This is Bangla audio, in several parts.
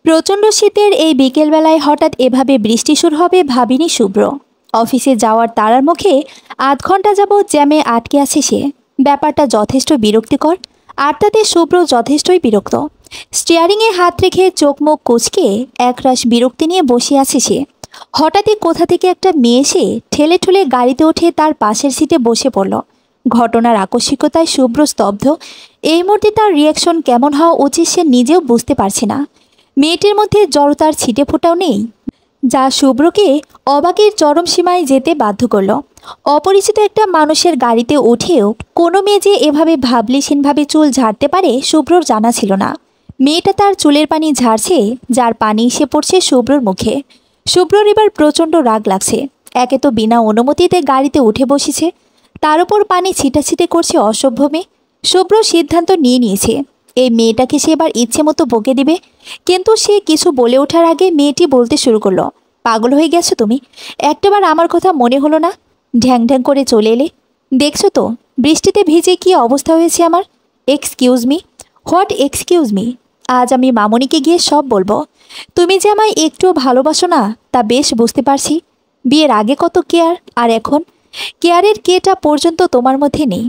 প্রচণ্ড শীতের এই বিকেলবেলায় হঠাৎ এভাবে বৃষ্টি শুরু হবে ভাবিনি শুভ্র। অফিসে যাওয়ার তাড়ার মুখে আধ ঘন্টা যাবৎ জ্যামে আটকে আছে সে। ব্যাপারটা যথেষ্ট বিরক্তিকর, আর তাতে শুভ্র যথেষ্টই বিরক্ত। স্টিয়ারিংয়ে হাত রেখে চোখ মুখ কুঁচকে একরাশ বিরক্তি নিয়ে বসে আছে সে। হঠাৎই কোথা থেকে একটা মেয়ে এসে ঠেলে ঠুলে গাড়িতে উঠে তার পাশের সিটে বসে পড়ল। ঘটনার আকস্মিকতায় শুভ্র স্তব্ধ। এই মুহূর্তে তার রিয়াকশন কেমন হওয়া উচিত সে নিজেও বুঝতে পারছে না। মেয়েটির মধ্যে জড়তার ছিটে ফোটাও নেই, যা শুভ্রকে অবাকের চরম সীমায় যেতে বাধ্য করল। অপরিচিত একটা মানুষের গাড়িতে উঠেও কোনো মেয়ে যে এভাবে ভাবলিসীনভাবে চুল ঝাড়তে পারে শুভ্রর জানা ছিল না। মেয়েটা তার চুলের পানি ঝাড়ছে, যার পানি এসে পড়ছে শুভ্রর মুখে। শুভ্রর এবার প্রচণ্ড রাগ লাগছে। একে তো বিনা অনুমতিতে গাড়িতে উঠে বসেছে, তার উপর পানি ছিটাছিটে করছে অসভ্য মেয়ে। শুভ্র সিদ্ধান্ত নিয়ে নিয়েছে এই মেয়েটাকে সে এবার ইচ্ছে মতো বকে দিবে। কিন্তু সে কিছু বলে ওঠার আগে মেয়েটি বলতে শুরু করলো, পাগল হয়ে গেছো তুমি? একটাবার আমার কথা মনে হলো না? ঢ্যাং ঢ্যাং করে চলে এলে। দেখছো তো বৃষ্টিতে ভিজে কি অবস্থা হয়েছে আমার। Excuse me? What excuse me? আজ আমি মামনিকে গিয়ে সব বলবো। তুমি যে আমায় একটুও ভালোবাসো না তা বেশ বুঝতে পারছি। বিয়ের আগে কত কেয়ার, আর এখন কেয়ারের কেটা পর্যন্ত তোমার মধ্যে নেই।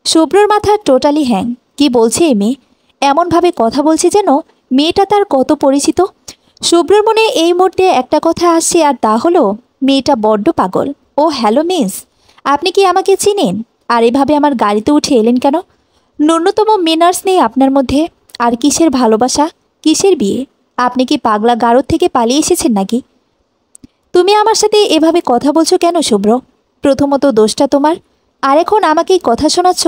শুভ্রর মাথা টোটালি হ্যাং। কি বলছে এই মেয়ে? এমনভাবে কথা বলছে যেন মেয়েটা তার কত পরিচিত। শুভ্রর মনে এই মুহূর্তে একটা কথা আসছে, আর তা হলো মেয়েটা বড্ড পাগল। ও হ্যালো মিস, আপনি কি আমাকে চিনেন? আর এভাবে আমার গাড়িতে উঠে এলেন কেন? ন্যূনতম মেনার্স নেই আপনার মধ্যে। আর কিসের ভালোবাসা, কিসের বিয়ে? আপনি কি পাগলা গারদ থেকে পালিয়ে এসেছেন নাকি? তুমি আমার সাথে এভাবে কথা বলছো কেন শুভ্র? প্রথমত দোষটা তোমার, আর এখন আমাকেই কথা শোনাচ্ছ,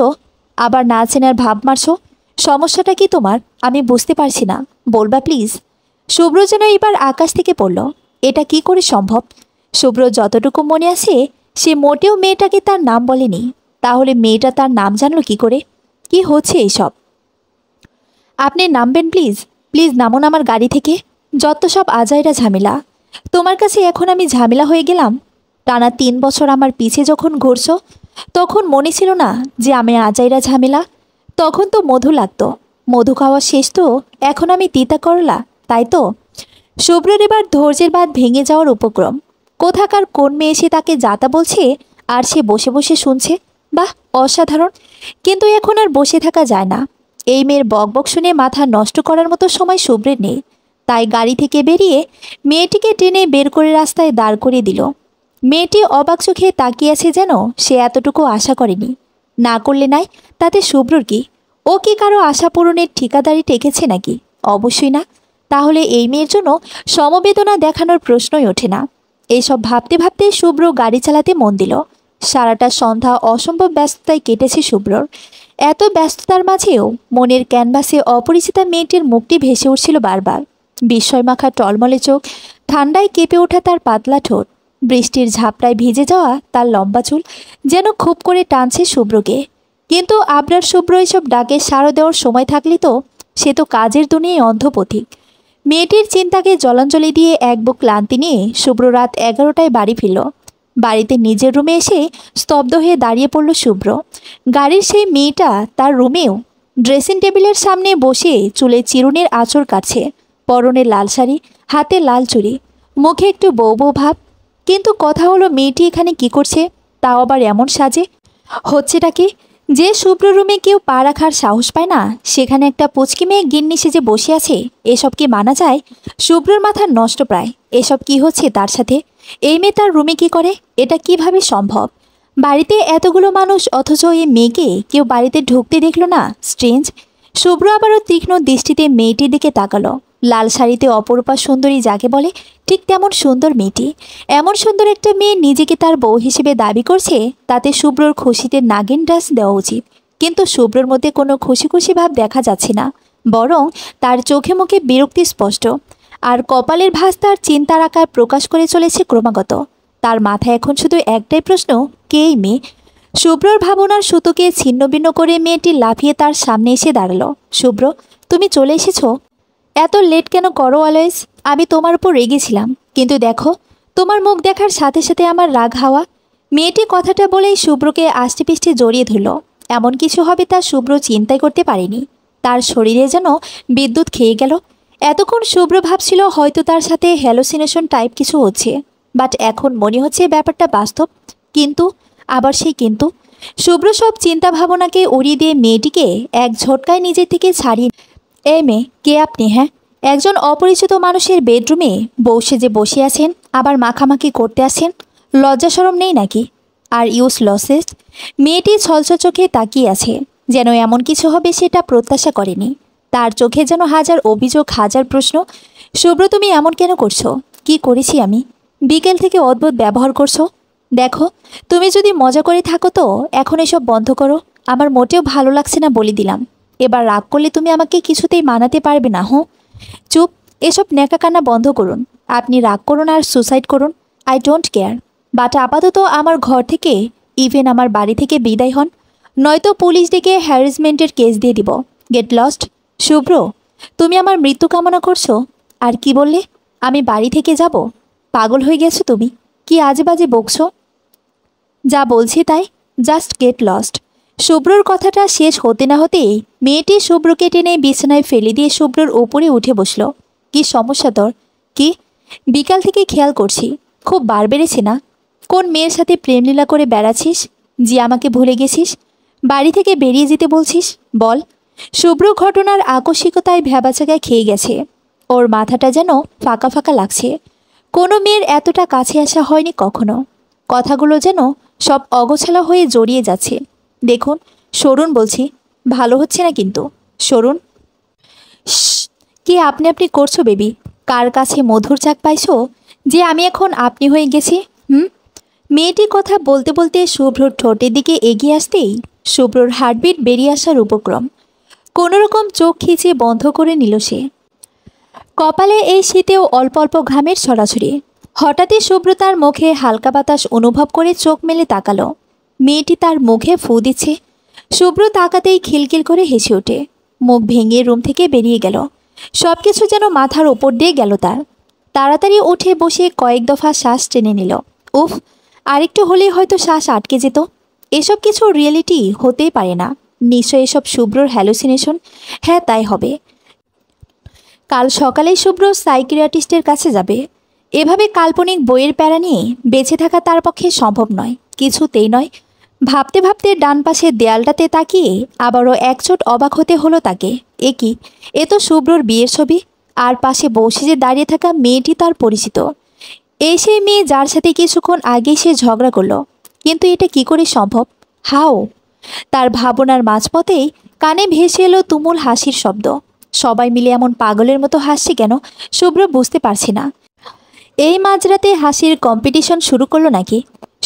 আবার না চেনার ভাব মারছো। সমস্যাটা কি তোমার আমি বুঝতে পারছি না, বলবা প্লিজ। শুভ্র যেন এবার আকাশ থেকে পড়ল। এটা কি করে সম্ভব? শুভ্র যতটুকু মনে আছে সে মোটেও মেয়েটাকে তার নাম বলেনি। তাহলে মেয়েটা তার নাম জানলো কি করে? কি হচ্ছে এইসব? আপনি নামবেন প্লিজ, প্লিজ নামুন আমার গাড়ি থেকে। যত সব আজাইরা ঝামেলা। তোমার কাছে এখন আমি ঝামেলা হয়ে গেলাম? টানা 3 বছর আমার পিছে যখন ঘুরছো তখন মনে ছিল না যে আমি আজাইরা ঝামেলা? তখন তো মধু লাগতো। মধু খাওয়া শেষ তো এখন আমি তিতা করলা, তাই তো? শুভ্রের এবার ধৈর্যের বাঁধ ভেঙে যাওয়ার উপক্রম। কোথাকার কোন মেয়ে এসে তাকে যাতা বলছে আর সে বসে বসে শুনছে। বাহ, অসাধারণ। কিন্তু এখন আর বসে থাকা যায় না। এই মেয়ের বকবক শুনে মাথা নষ্ট করার মতো সময় শুভ্রের নেই। তাই গাড়ি থেকে বেরিয়ে মেয়েটিকে টেনে বের করে রাস্তায় দাঁড় করিয়ে দিল। মেয়েটি অবাক চোখে তাকিয়ে আছে, যেন সে এতটুকু আশা করেনি। না করলে নাই, তাতে শুভ্রর কি? ও কি কারো আশা পূরণের ঠিকাদারি টেকেছে নাকি? অবশ্যই না। তাহলে এই মেয়ের জন্য সমবেদনা দেখানোর প্রশ্নই ওঠে না। এইসব ভাবতে ভাবতে শুভ্র গাড়ি চালাতে মন দিল। সারাটা সন্ধ্যা অসম্ভব ব্যস্ততায় কেটেছে শুভ্রর। এত ব্যস্ততার মাঝেও মনের ক্যানভাসে অপরিচিতা মেয়েটির মুখটি ভেসে উঠছিল বারবার। বিস্ময়মাখা টলমলে চোখ, ঠান্ডায় কেঁপে ওঠা তার পাতলা ঠোঁট, বৃষ্টির ঝাপটায় ভিজে যাওয়া তার লম্বা চুল যেন খুব করে টানছে শুভ্রকে। কিন্তু আবরার শুভ্র এসব ডাকে সাড়া দেওয়ার সময় থাকলে তো সে তো কাজের দুনিয়ায় অন্ধপথিক। মেয়েটির চিন্তাকে জলাঞ্জলি দিয়ে এক বুক ক্লান্তি নিয়ে শুভ্র রাত 11টায় বাড়ি ফিরল। বাড়িতে নিজের রুমে এসে স্তব্ধ হয়ে দাঁড়িয়ে পড়ল শুভ্র। গাড়ির সেই মেয়েটা তার রুমেও ড্রেসিং টেবিলের সামনে বসে চুলে চিরুনির আঁচড় কাটছে। পরনে লাল শাড়ি, হাতে লাল চুড়ি, মুখে একটু বউ বউ ভাব। কিন্তু কথা হলো মেয়েটি এখানে কি করছে, তাও আবার এমন সাজে? হচ্ছেটা কি? যে শুভ্র রুমে কেউ পা রাখার সাহস পায় না সেখানে একটা পুচকি মেয়ে গিন্নি সেজে বসে আছে। এসব কি মানা যায়? শুভ্রর মাথা নষ্ট প্রায়। এসব কি হচ্ছে তার সাথে? এই মেয়ে তার রুমে কি করে? এটা কিভাবে সম্ভব? বাড়িতে এতগুলো মানুষ অথচ এই মেয়েকে কেউ বাড়িতে ঢুকতে দেখলো না। স্ট্রেঞ্জ। শুভ্র আবারও তীক্ষ্ণ দৃষ্টিতে মেয়েটির দিকে তাকালো। লাল শাড়িতে অপরূপা সুন্দরী যাকে বলে ঠিক তেমন সুন্দর মেয়েটি। এমন সুন্দর একটা মেয়ে নিজেকে তার বউ হিসেবে দাবি করছে, তাতে শুভ্রর খুশিতে নাগিন ডান্স দেওয়া উচিত। কিন্তু শুভ্রর মধ্যে কোনো খুশি খুশি ভাব দেখা যাচ্ছে না, বরং তার চোখে মুখে বিরক্তি স্পষ্ট। আর কপালের ভাঁজ তার চিন্তার আকার প্রকাশ করে চলেছে ক্রমাগত। তার মাথায় এখন শুধু একটাই প্রশ্ন, কে এই মেয়ে? শুভ্রর ভাবনার সুতোকে ছিন্ন ভিন্ন করে মেয়েটি লাফিয়ে তার সামনে এসে দাঁড়ালো। শুভ্র, তুমি চলে এসেছো? এত লেট কেন করো অলওয়েজ? আমি তোমার উপর রেগেছিলাম, কিন্তু দেখো তোমার মুখ দেখার সাথে সাথে আমার রাগ হাওয়া। মেয়েটি কথাটা বলেই শুভ্রকে আষ্টে পিষ্টে জড়িয়ে ধরল। এমন কিছু হবে তা শুভ্র চিন্তাই করতে পারেনি। তার শরীরে যেন বিদ্যুৎ খেয়ে গেল। এতক্ষণ শুভ্র ভাবছিল হয়তো তার সাথে হ্যালোসিনেশন টাইপ কিছু হচ্ছে, বাট এখন মনে হচ্ছে ব্যাপারটা বাস্তব। কিন্তু আবার সেই কিন্তু শুভ্র সব চিন্তা ভাবনাকে উড়িয়ে দিয়ে মেয়েটিকে এক ঝটকায় নিজের থেকে ছাড়িয়ে। এ মেয়ে, কে আপনি? হ্যাঁ, একজন অপরিচিত মানুষের বেডরুমে যে বসে আছেন, আবার মাখামাখি করতে আসেন। লজ্জা শরম নেই নাকি? আর ইউজলসেস। মেয়েটি ছলছল চোখে তাকিয়ে আছে, যেন এমন কিছু হবে সেটা প্রত্যাশা করেনি। তার চোখে যেন হাজার অভিযোগ, হাজার প্রশ্ন। শুভ্র, তুমি এমন কেন করছো? কি করেছি আমি? বিকেল থেকে অদ্ভুত ব্যবহার করছো। দেখো, তুমি যদি মজা করে থাকো তো এখন এসব বন্ধ করো। আমার মোটেও ভালো লাগছে না বলে দিলাম। এবার রাগ করলে তুমি আমাকে কিছুতেই মানাতে পারবে না। চুপ, এসব ন্যাকাকান্না বন্ধ করুন। আপনি রাগ করুন আর সুসাইড করুন, আই ডোন্ট কেয়ার। বাট আপাতত আমার ঘর থেকে, ইভেন আমার বাড়ি থেকে বিদায় হন, নয়তো পুলিশ ডেকে হ্যারাসমেন্টের কেস দিয়ে দিব। Get lost. শুভ্র, তুমি আমার মৃত্যু কামনা করছো? আর কি বললে? আমি বাড়ি থেকে যাব? পাগল হয়ে গেছো তুমি? কি আজে বাজে বকছো? যা বলছি তাই, জাস্ট গেট লস্ট। শুভ্রর কথাটা শেষ হতে না হতেই মেয়েটি শুভ্রকে টেনে বিছানায় ফেলে দিয়ে শুভ্রর ওপরে উঠে বসল। কি সমস্যা তোর? কি? বিকাল থেকে খেয়াল করছি, খুব বার বেড়েছে না? কোন মেয়ের সাথে প্রেমলীলা করে বেড়াচ্ছিস যে আমাকে ভুলে গেছিস? বাড়ি থেকে বেরিয়ে যেতে বলছিস, বল। শুভ্র ঘটনার আকস্মিকতায় ভ্যাবাচাগায় খেয়ে গেছে। ওর মাথাটা যেন ফাঁকা ফাঁকা লাগছে। কোনো মেয়ের এতটা কাছে আসা হয়নি কখনো। কথাগুলো যেন সব অগোছালো হয়ে জড়িয়ে যাচ্ছে। দেখুন, সরুন বলছি। ভালো হচ্ছে না কিন্তু, সরুন। কি আপনি আপনি করছো বেবি? কার কাছে মধুর চাক পাইছো যে আমি এখন আপনি হয়ে গেছি? মেয়েটি কথা বলতে বলতে শুভ্রর ঠোঁটের দিকে এগিয়ে আসতেই শুভ্রর হার্টবিট বেরিয়ে আসার উপক্রম। কোনোরকম চোখ খিচে বন্ধ করে নিল সে। কপালে এই শীতেও অল্প অল্প ঘামের ছড়াছড়ি। হঠাৎই শুভ্র তার মুখে হালকা বাতাস অনুভব করে চোখ মেলে তাকালো। মেয়েটি তার মুখে ফু দিচ্ছে। শুভ্র তাকাতেই খিলখিল করে হেসে ওঠে। মুখ ভেঙে রুম থেকে বেরিয়ে গেল। সব কিছু যেন মাথার ওপর দিয়ে গেল তার। তাড়াতাড়ি উঠে বসে কয়েক দফা শ্বাস টেনে নিল। উফ, আরেকটু হলেই হয়তো শ্বাস আটকে যেত। এসব কিছু রিয়েলিটি হতেই পারে না। নিশ্চয় এসব শুভ্রর হ্যালুসিনেশন। হ্যাঁ, তাই হবে। কাল সকালেই শুভ্র সাইকিয়াট্রিস্টের কাছে যাবে। এভাবে কাল্পনিক বইয়ের প্যারা নিয়ে বেঁচে থাকা তার পক্ষে সম্ভব নয়, কিছুতেই নয়। ভাবতে ভাবতে ডান পাশের দেয়ালটাতে তাকিয়ে আবারও একচোট অবাক হতে হলো তাকে। এ কি? এ তো শুভ্রর বিয়ের ছবি। আর পাশে বসে যে দাঁড়িয়ে থাকা মেয়েটি তার পরিচিত। এই সেই মেয়ে যার সাথে কিছুক্ষণ আগেই সে ঝগড়া করলো। কিন্তু এটা কি করে সম্ভব? হাও? তার ভাবনার মাঝপথেই কানে ভেসে এলো তুমুল হাসির শব্দ। সবাই মিলে এমন পাগলের মতো হাসছে কেন শুভ্র বুঝতে পারছি না। এই মাঝরাতে হাসির কম্পিটিশন শুরু করলো নাকি?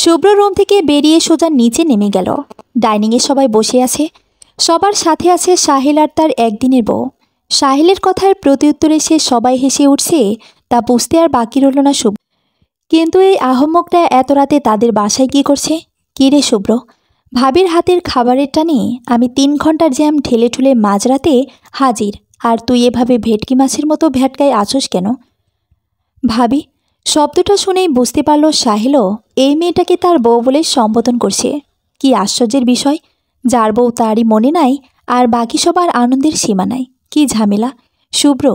শুভ্র রুম থেকে বেরিয়ে সোজা নিচে নেমে গেল। ডাইনিংয়ে সবাই বসে আছে। সবার সাথে আছে সাহিল আর তার একদিনের বউ। সাহিলের কথার প্রত্যুত্তরে সে সবাই হেসে উঠছে তা বুঝতে আর বাকি রইল না শুভ্র। কিন্তু এই আহম্মকটা এত রাতে তাদের বাসায় কি করছে? কী রে শুভ্র, ভাবির হাতের খাবারের টানে আমি 3 ঘন্টার জ্যাম ঠেলে ঠুলে মাঝরাতে হাজির, আর তুই এভাবে ভেটকি মাছের মতো ভ্যাটকায় আছোস কেন? ভাবি শব্দটা শুনেই বুঝতে পারল সাহিলও এই মেয়েটাকে তার বউ বলে সম্বোধন করছে। কি আশ্চর্যের বিষয়, যার বউ তারই মনে নাই আর বাকি সবার আনন্দের সীমা নাই। কি ঝামেলা! শুভ্র,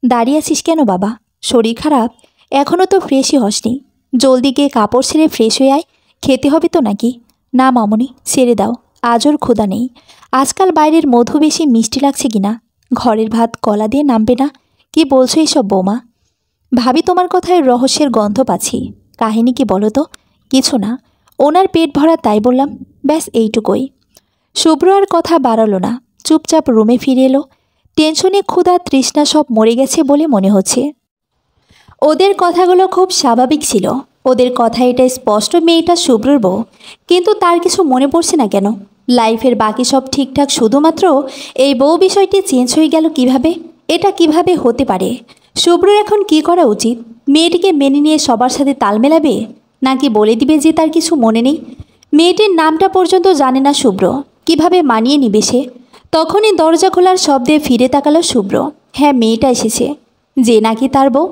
দাঁড়িয়ে আছিস কেন বাবা? শরীর খারাপ? এখনও তো ফ্রেশই হসনি। জলদি গিয়ে কাপড় ছেড়ে ফ্রেশ হয়ে আয়। খেতে হবে তো নাকি? না মামনি, ছেড়ে দাও, আজ ওর ক্ষুধা নেই। আজকাল বাইরের মধু বেশি মিষ্টি লাগছে কিনা? ঘরের ভাত কলা দিয়ে নামবে না? কি বলছো এইসব বৌমা? ভাবি তোমার কথায় রহস্যের গন্ধ পাচ্ছি। কাহিনী কি বলো তো? কিছু না, ওনার পেট ভরা তাই বললাম, ব্যাস এইটুকুই। শুভ্র আর কথা বাড়ালো না, চুপচাপ রুমে ফিরে এলো। টেনশনে ক্ষুধা তৃষ্ণা সব মরে গেছে বলে মনে হচ্ছে। ওদের কথাগুলো খুব স্বাভাবিক ছিল। ওদের কথা এটা স্পষ্ট মেয়েটা শুভ্রর বউ। কিন্তু তার কিছু মনে পড়ছে না কেন? লাইফের বাকি সব ঠিকঠাক, শুধুমাত্র এই বউ বিষয়টি চেঞ্জ হয়ে গেল কিভাবে? এটা কিভাবে হতে পারে? শুভ্রর এখন কি করা উচিত? মেয়েটিকে মেনে নিয়ে সবার সাথে তাল মেলাবে, নাকি বলে দিবে যে তার কিছু মনে নেই? মেয়েটির নামটা পর্যন্ত জানে না শুভ্র। কিভাবে মানিয়ে নিবে সে? তখনই দরজা খোলার শব্দে ফিরে তাকালো শুভ্র। হ্যাঁ, মেয়েটা এসেছে, যে নাকি তার বউ।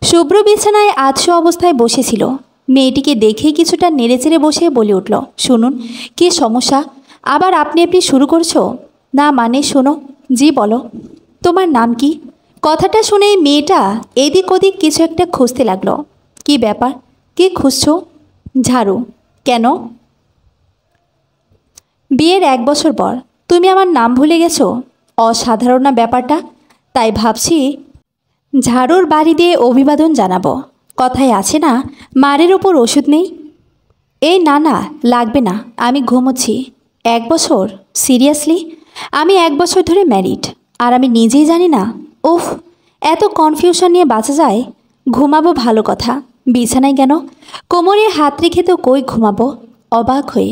শুভ্র বিছানায় আধশো অবস্থায় বসেছিল। মেয়েটিকে দেখেই কিছুটা নেড়েচেড়ে বসে বলে উঠল, শুনুন, কী সমস্যা? আবার আপনি শুরু করছো? না মানে শোনো। জি বলো, তোমার নাম কি? কথাটা শুনে মেয়েটা এদিক ওদিক কিছু একটা খুঁজতে লাগলো। কি ব্যাপার, কি খুঁজছো? ঝাড়ু। কেন? বিয়ের 1 বছর পর তুমি আমার নাম ভুলে গেছো? অসাধারণ না ব্যাপারটা? তাই ভাবছি ঝাড়ুর বাড়ি দিয়ে অভিবাদন জানাবো। কথায় আছে না, মারের ওপর ওষুধ নেই। এই না না, লাগবে না, আমি ঘুমোচ্ছি। 1 বছর? সিরিয়াসলি? আমি 1 বছর ধরে ম্যারিড, আর আমি নিজেই জানি না। উফ, এত কনফিউশন নিয়ে বাঁচা যায়? ঘুমাবো ভালো কথা, বিছানায় কেন? কোমরে হাত রেখে তো কই ঘুমাবো? অবাক হয়ে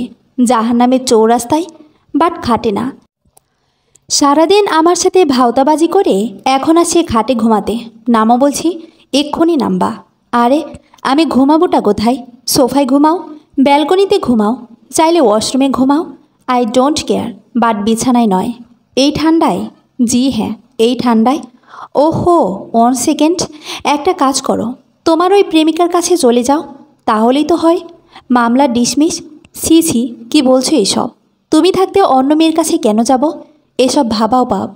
জাহান্নামের চৌরাস্তায়, বাট খাটে না। সারাদিন আমার সাথে ভাওতাবাজি করে এখন আসছে খাটে ঘুমাতে। নামো বলছি, এক্ষুনি নামবা। আরে আমি ঘুমাবোটা কোথায়? সোফায় ঘুমাও, ব্যালকনিতে ঘুমাও, চাইলে ওয়াশরুমে ঘুমাও, আই ডোন্ট কেয়ার, বাট বিছানায় নয়। এই ঠান্ডায়? জি হ্যাঁ, এই ঠান্ডায়। ওহো, 1 সেকেন্ড, একটা কাজ করো, তোমার ওই প্রেমিকার কাছে চলে যাও, তাহলেই তো হয়। মামলা ডিসমিস। ছি ছি, কী বলছো এসব? তুমি থাকতে অন্য মেয়ের কাছে কেন যাব? এসব ভাবাও পাপ।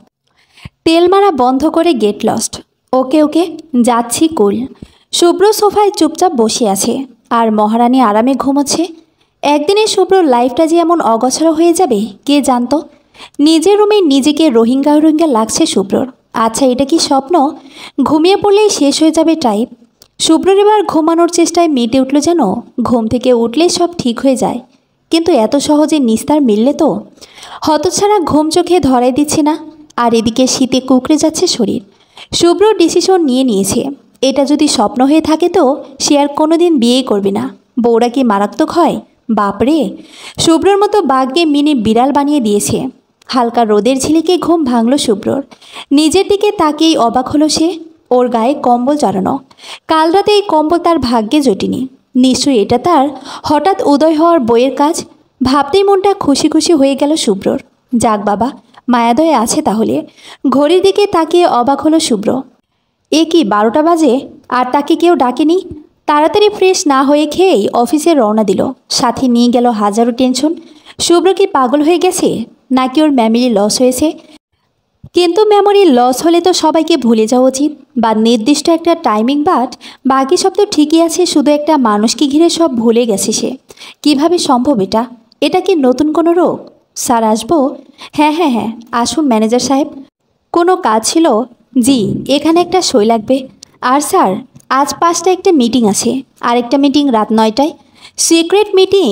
তেল মারা বন্ধ করে গেট লস্ট। ওকে ওকে, যাচ্ছি কুল। শুভ্র সোফায় চুপচাপ বসে আছে আর মহারানী আরামে ঘুমোচ্ছে। একদিনে শুভ্রর লাইফটা যে এমন অগোছালো হয়ে যাবে কে জানতো। নিজের রুমে নিজেকে রোহিঙ্গা রোহিঙ্গা লাগছে শুভ্রর। আচ্ছা, এটা কি স্বপ্ন? ঘুমিয়ে পড়লেই শেষ হয়ে যাবে টাইপ। শুভ্রর এবার ঘুমানোর চেষ্টায় মেতে উঠল যেন ঘুম থেকে উঠলে সব ঠিক হয়ে যায়, কিন্তু এত সহজে নিস্তার মিললে তো। হতছাড়া ঘুম চোখে ধরাই দিচ্ছে না, আর এদিকে শীতে কুঁকড়ে যাচ্ছে শরীর। শুভ্র ডিসিশন নিয়ে নিয়েছে, এটা যদি স্বপ্ন হয়ে থাকে তো সে আর কোনোদিন বিয়েই করবে না। বউরা কি মারাত্মক হয়? বাপরে, শুভ্রর মতো বাঘকে মিনি বিড়াল বানিয়ে দিয়েছে। হালকা রোদের ঝিলিকে ঘুম ভাঙল শুভ্রর। নিজের দিকে তাকিয়েই অবাক হলো সে। ওর গায়ে কম্বল জড়ানো। কাল রাতে এই কম্বল তার ভাগ্যে জোটেনি। নিশ্চয়ই এটা তার হঠাৎ উদয় হওয়ার বইয়ের কাজ। ভাবতেই মনটা খুশি খুশি হয়ে গেল শুভ্রর। যাক বাবা, মায়াদয়ে আছে তাহলে। ঘড়ির দিকে তাকিয়ে অবাক হলো শুভ্র। এ কি 12টা বাজে, আর তাকে কেউ ডাকেনি? তাড়াতাড়ি ফ্রেশ না হয়ে খেয়েই অফিসে রওনা দিল। সাথে নিয়ে গেল হাজারো টেনশন। শুভ্র কি পাগল হয়ে গেছে, নাকি ওর মেমোরি লস হয়েছে? কিন্তু মেমোরি লস হলে তো সবাইকে ভুলে যাওয়া উচিত, বা নির্দিষ্ট একটা টাইমিং, বাট বাকি সব তো ঠিকই আছে, শুধু একটা মানুষকে ঘিরে সব ভুলে গেছে সে। কিভাবে সম্ভব এটা? এটা কি নতুন কোনো রোগ? স্যার আসবো? হ্যাঁ হ্যাঁ হ্যাঁ, আসুন ম্যানেজার সাহেব। কোনো কাজ ছিল? জি, এখানে একটা সই লাগবে। আর স্যার, আজ 5টায় একটা মিটিং আছে, আরেকটা মিটিং রাত 9টায়। সিক্রেট মিটিং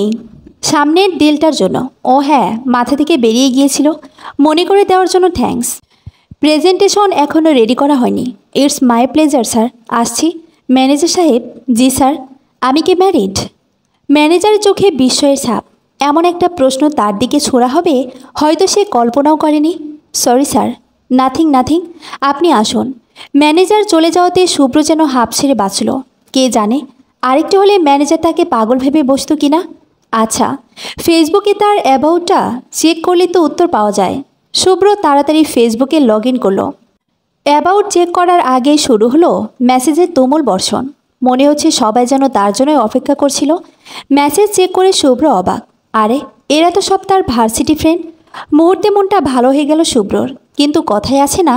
সামনের ডিলটার জন্য। ও হ্যাঁ, মাথা থেকে বেরিয়ে গিয়েছিল। মনে করে দেওয়ার জন্য থ্যাঙ্কস। প্রেজেন্টেশন এখনও রেডি করা হয়নি। ইটস মাই প্লেজার স্যার, আসছি। ম্যানেজার সাহেব? জি স্যার। আমি কি ম্যারিড? ম্যানেজারের চোখে বিস্ময়ের ছাপ। এমন একটা প্রশ্ন তার দিকে ছোড়া হবে হয়তো সে কল্পনাও করেনি। Sorry sir. নাথিং নাথিং, আপনি আসুন। ম্যানেজার চলে যাওয়াতে শুভ্র যেন হাঁপ ছেড়ে বাঁচল। কে জানে, আরেকটু হলে ম্যানেজার তাকে পাগল ভেবে বসত কিনা। আচ্ছা, ফেসবুকে তার অ্যাবাউটটা চেক করলে তো উত্তর পাওয়া যায়। শুভ্র তাড়াতাড়ি ফেসবুকে লগ ইন করল। অ্যাবাউট চেক করার আগেই শুরু হলো মেসেজের তুমুল বর্ষণ। মনে হচ্ছে সবাই যেন তার জন্যই অপেক্ষা করছিল। মেসেজ চেক করে শুভ্র অবাক। আরে, এরা তো সব তার ভার্সিটি ফ্রেন্ড। মুহূর্তে মনটা ভালো হয়ে গেল শুভ্রর। কিন্তু কথায় আছে না,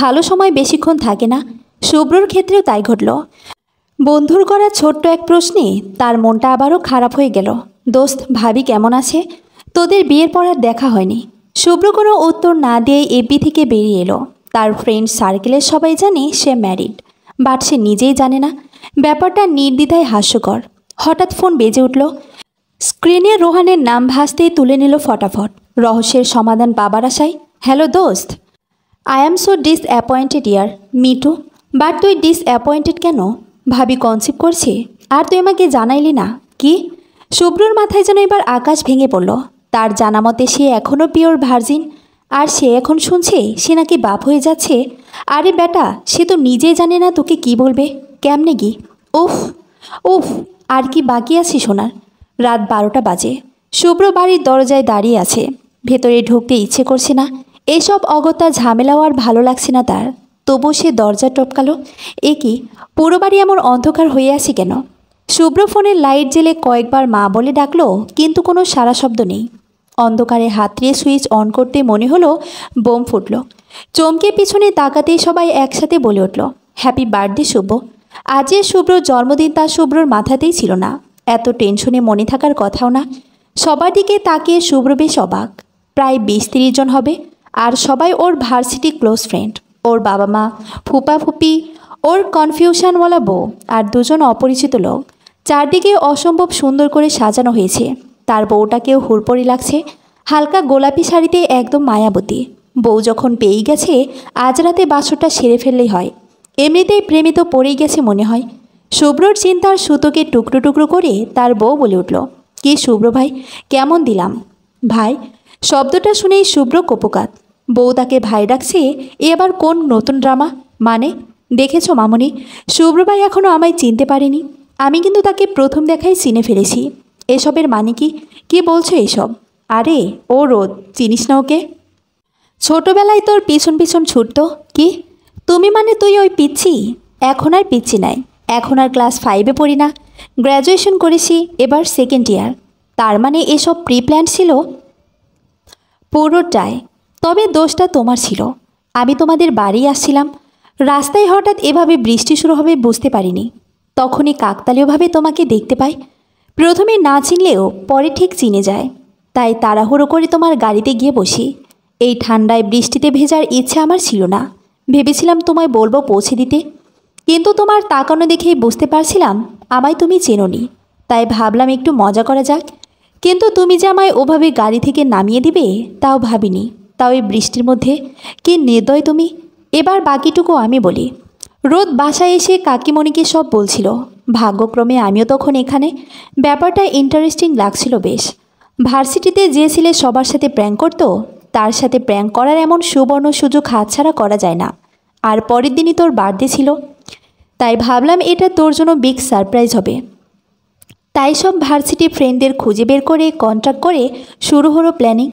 ভালো সময় বেশিক্ষণ থাকে না। শুভ্রর ক্ষেত্রেও তাই ঘটল। বন্ধুর করা ছোট্ট এক প্রশ্নে তার মনটা আবারও খারাপ হয়ে গেল। দোস্ত, ভাবি কেমন আছে? তোদের বিয়ের পর আর দেখা হয়নি। শুভ্র কোনো উত্তর না দিয়ে এফবি থেকে বেরিয়ে এলো। তার ফ্রেন্ড সার্কেলের সবাই জানে সে ম্যারিড, বাট সে নিজেই জানে না। ব্যাপারটা নির্দ্বিধায় হাস্যকর। হঠাৎ ফোন বেজে উঠল। স্ক্রিনে রোহানের নাম ভাসতেই তুলে নিল ফটাফট, রহস্যের সমাধান পাবার আশায়। হ্যালো দোস্ত। আই অ্যাম সো ডিসঅ্যাপয়েন্টেড ইয়ার। মিটু। বাট তুই ডিসঅ্যাপয়েন্টেড কেন? ভাবি কনসিভ করছে, আর তুই আমাকে জানাইলি না? কি? শুভ্রর মাথায় যেন এবার আকাশ ভেঙে পড়ল। তার জানা মতে সে এখনও পিওর ভার্জিন, আর সে এখন শুনছে সে নাকি বাপ হয়ে যাচ্ছে। আরে বেটা, সে তো নিজেই জানে না তোকে কি বলবে, কেমনে কি। উফ উফ, আর কি বাকি আছে শোনার? রাত 12টা বাজে। শুভ্র বাড়ির দরজায় দাঁড়িয়ে আছে। ভেতরে ঢুকতে ইচ্ছে করছে না। এসব অগত্যা ঝামেলাও আর ভালো লাগছে না তার। তবু সে দরজা টপকালো। এ কি, পুরো বাড়ি এমন অন্ধকার হয়ে আছে কেন? শুভ্র ফোনের লাইট জেলে কয়েকবার মা বলে ডাকলো, কিন্তু কোনো সারা শব্দ নেই। অন্ধকারে হাত দিয়ে সুইচ অন করতে মনে হলো বোম ফুটল। চমকে পিছনে তাকাতেই সবাই একসাথে বলে উঠল, হ্যাপি বার্থডে শুভ। আজ যে শুভ্রর জন্মদিন তা শুভ্রর মাথাতেই ছিল না। এত টেনশনে মনে থাকার কথাও না। সবার দিকে তাকিয়ে শুভ্র বেশ অবাক। প্রায় 20-30 জন হবে, আর সবাই ওর ভার্সিটি ক্লোজ ফ্রেন্ড। ওর বাবা মা, ফুপা ফুপি, ওর কনফিউশনওয়ালা বউ আর 2 জন অপরিচিত লোক। চারদিকে অসম্ভব সুন্দর করে সাজানো হয়েছে। তার বউটাকেও হুড়পড়ি লাগছে, হালকা গোলাপি শাড়িতে একদম মায়াবতী। বউ যখন পেয়েই গেছে, আজ রাতে বাসরটা সেরে ফেললেই হয়। এমনিতেই প্রেমে তো পড়েই গেছে মনে হয়। শুভ্রর চিন্তার সুতোকে টুকরো টুকরো করে তার বউ বলে উঠল, কি শুভ্র ভাই, কেমন দিলাম? ভাই শব্দটা শুনেই শুভ্র কোপকাত। বউ তাকে ভাই ডাকছে, এ আবার কোন নতুন ড্রামা? মানে দেখেছো মামনি, শুভ্র ভাই এখনও আমায় চিনতে পারেনি। আমি কিন্তু তাকে প্রথম দেখাই চিনে ফেলেছি। এসবের মানে কি? কি বলছো এসব? আরে ও রোদ, চিনিস না ওকে? ছোটবেলায় তোর পিছন পিছন ছুটত। কি তুমি? মানে তুই ওই পিচ্ছি? এখন আর পিচ্ছি নাই, এখন আর ক্লাস 5-এ পড়ি না, গ্র্যাজুয়েশন করেছি, এবার 2nd ইয়ার। তার মানে এসব প্রি প্ল্যান ছিল? পুরোটাই। তবে দোষটা তোমার ছিল। আমি তোমাদের বাড়ি আসছিলাম, রাস্তায় হঠাৎ এভাবে বৃষ্টি শুরু হবে বুঝতে পারিনি। তখনই কাকতালীয়ভাবে তোমাকে দেখতে পাই। প্রথমে না চিনলেও পরে ঠিক চিনে যায়। তাই তাড়াহুড়ো করে তোমার গাড়িতে গিয়ে বসি। এই ঠান্ডায় বৃষ্টিতে ভেজার ইচ্ছে আমার ছিল না। ভেবেছিলাম তোমায় বলবো পৌঁছে দিতে, কিন্তু তোমার তাকানো দেখেই বুঝতে পারছিলাম আমায় তুমি চেনোনি। তাই ভাবলাম একটু মজা করা যাক। কিন্তু তুমি যে আমায় ওভাবে গাড়ি থেকে নামিয়ে দিবে তাও ভাবিনি, তাও এই বৃষ্টির মধ্যে। কি নির্দয় তুমি। এবার বাকিটুকু আমি বলি। রোদ বাসায় এসে কাকিমণিকে সব বলছিল। ভাগ্যক্রমে আমিও তখন এখানে। ব্যাপারটা ইন্টারেস্টিং লাগছিল বেশ। ভার্সিটিতে যে ছেলে সবার সাথে প্র্যাঙ্ক করতো, তার সাথে প্র্যাঙ্ক করার এমন সুবর্ণ সুযোগ হাতছাড়া করা যায় না। আর পরের দিনই তোর বার্থডে ছিল, তাই ভাবলাম এটা তোর জন্য বিগ সারপ্রাইজ হবে। তাই সব ভার্সিটি ফ্রেন্ডদের খুঁজে বের করে কন্ট্যাক্ট করে শুরু হলো প্ল্যানিং।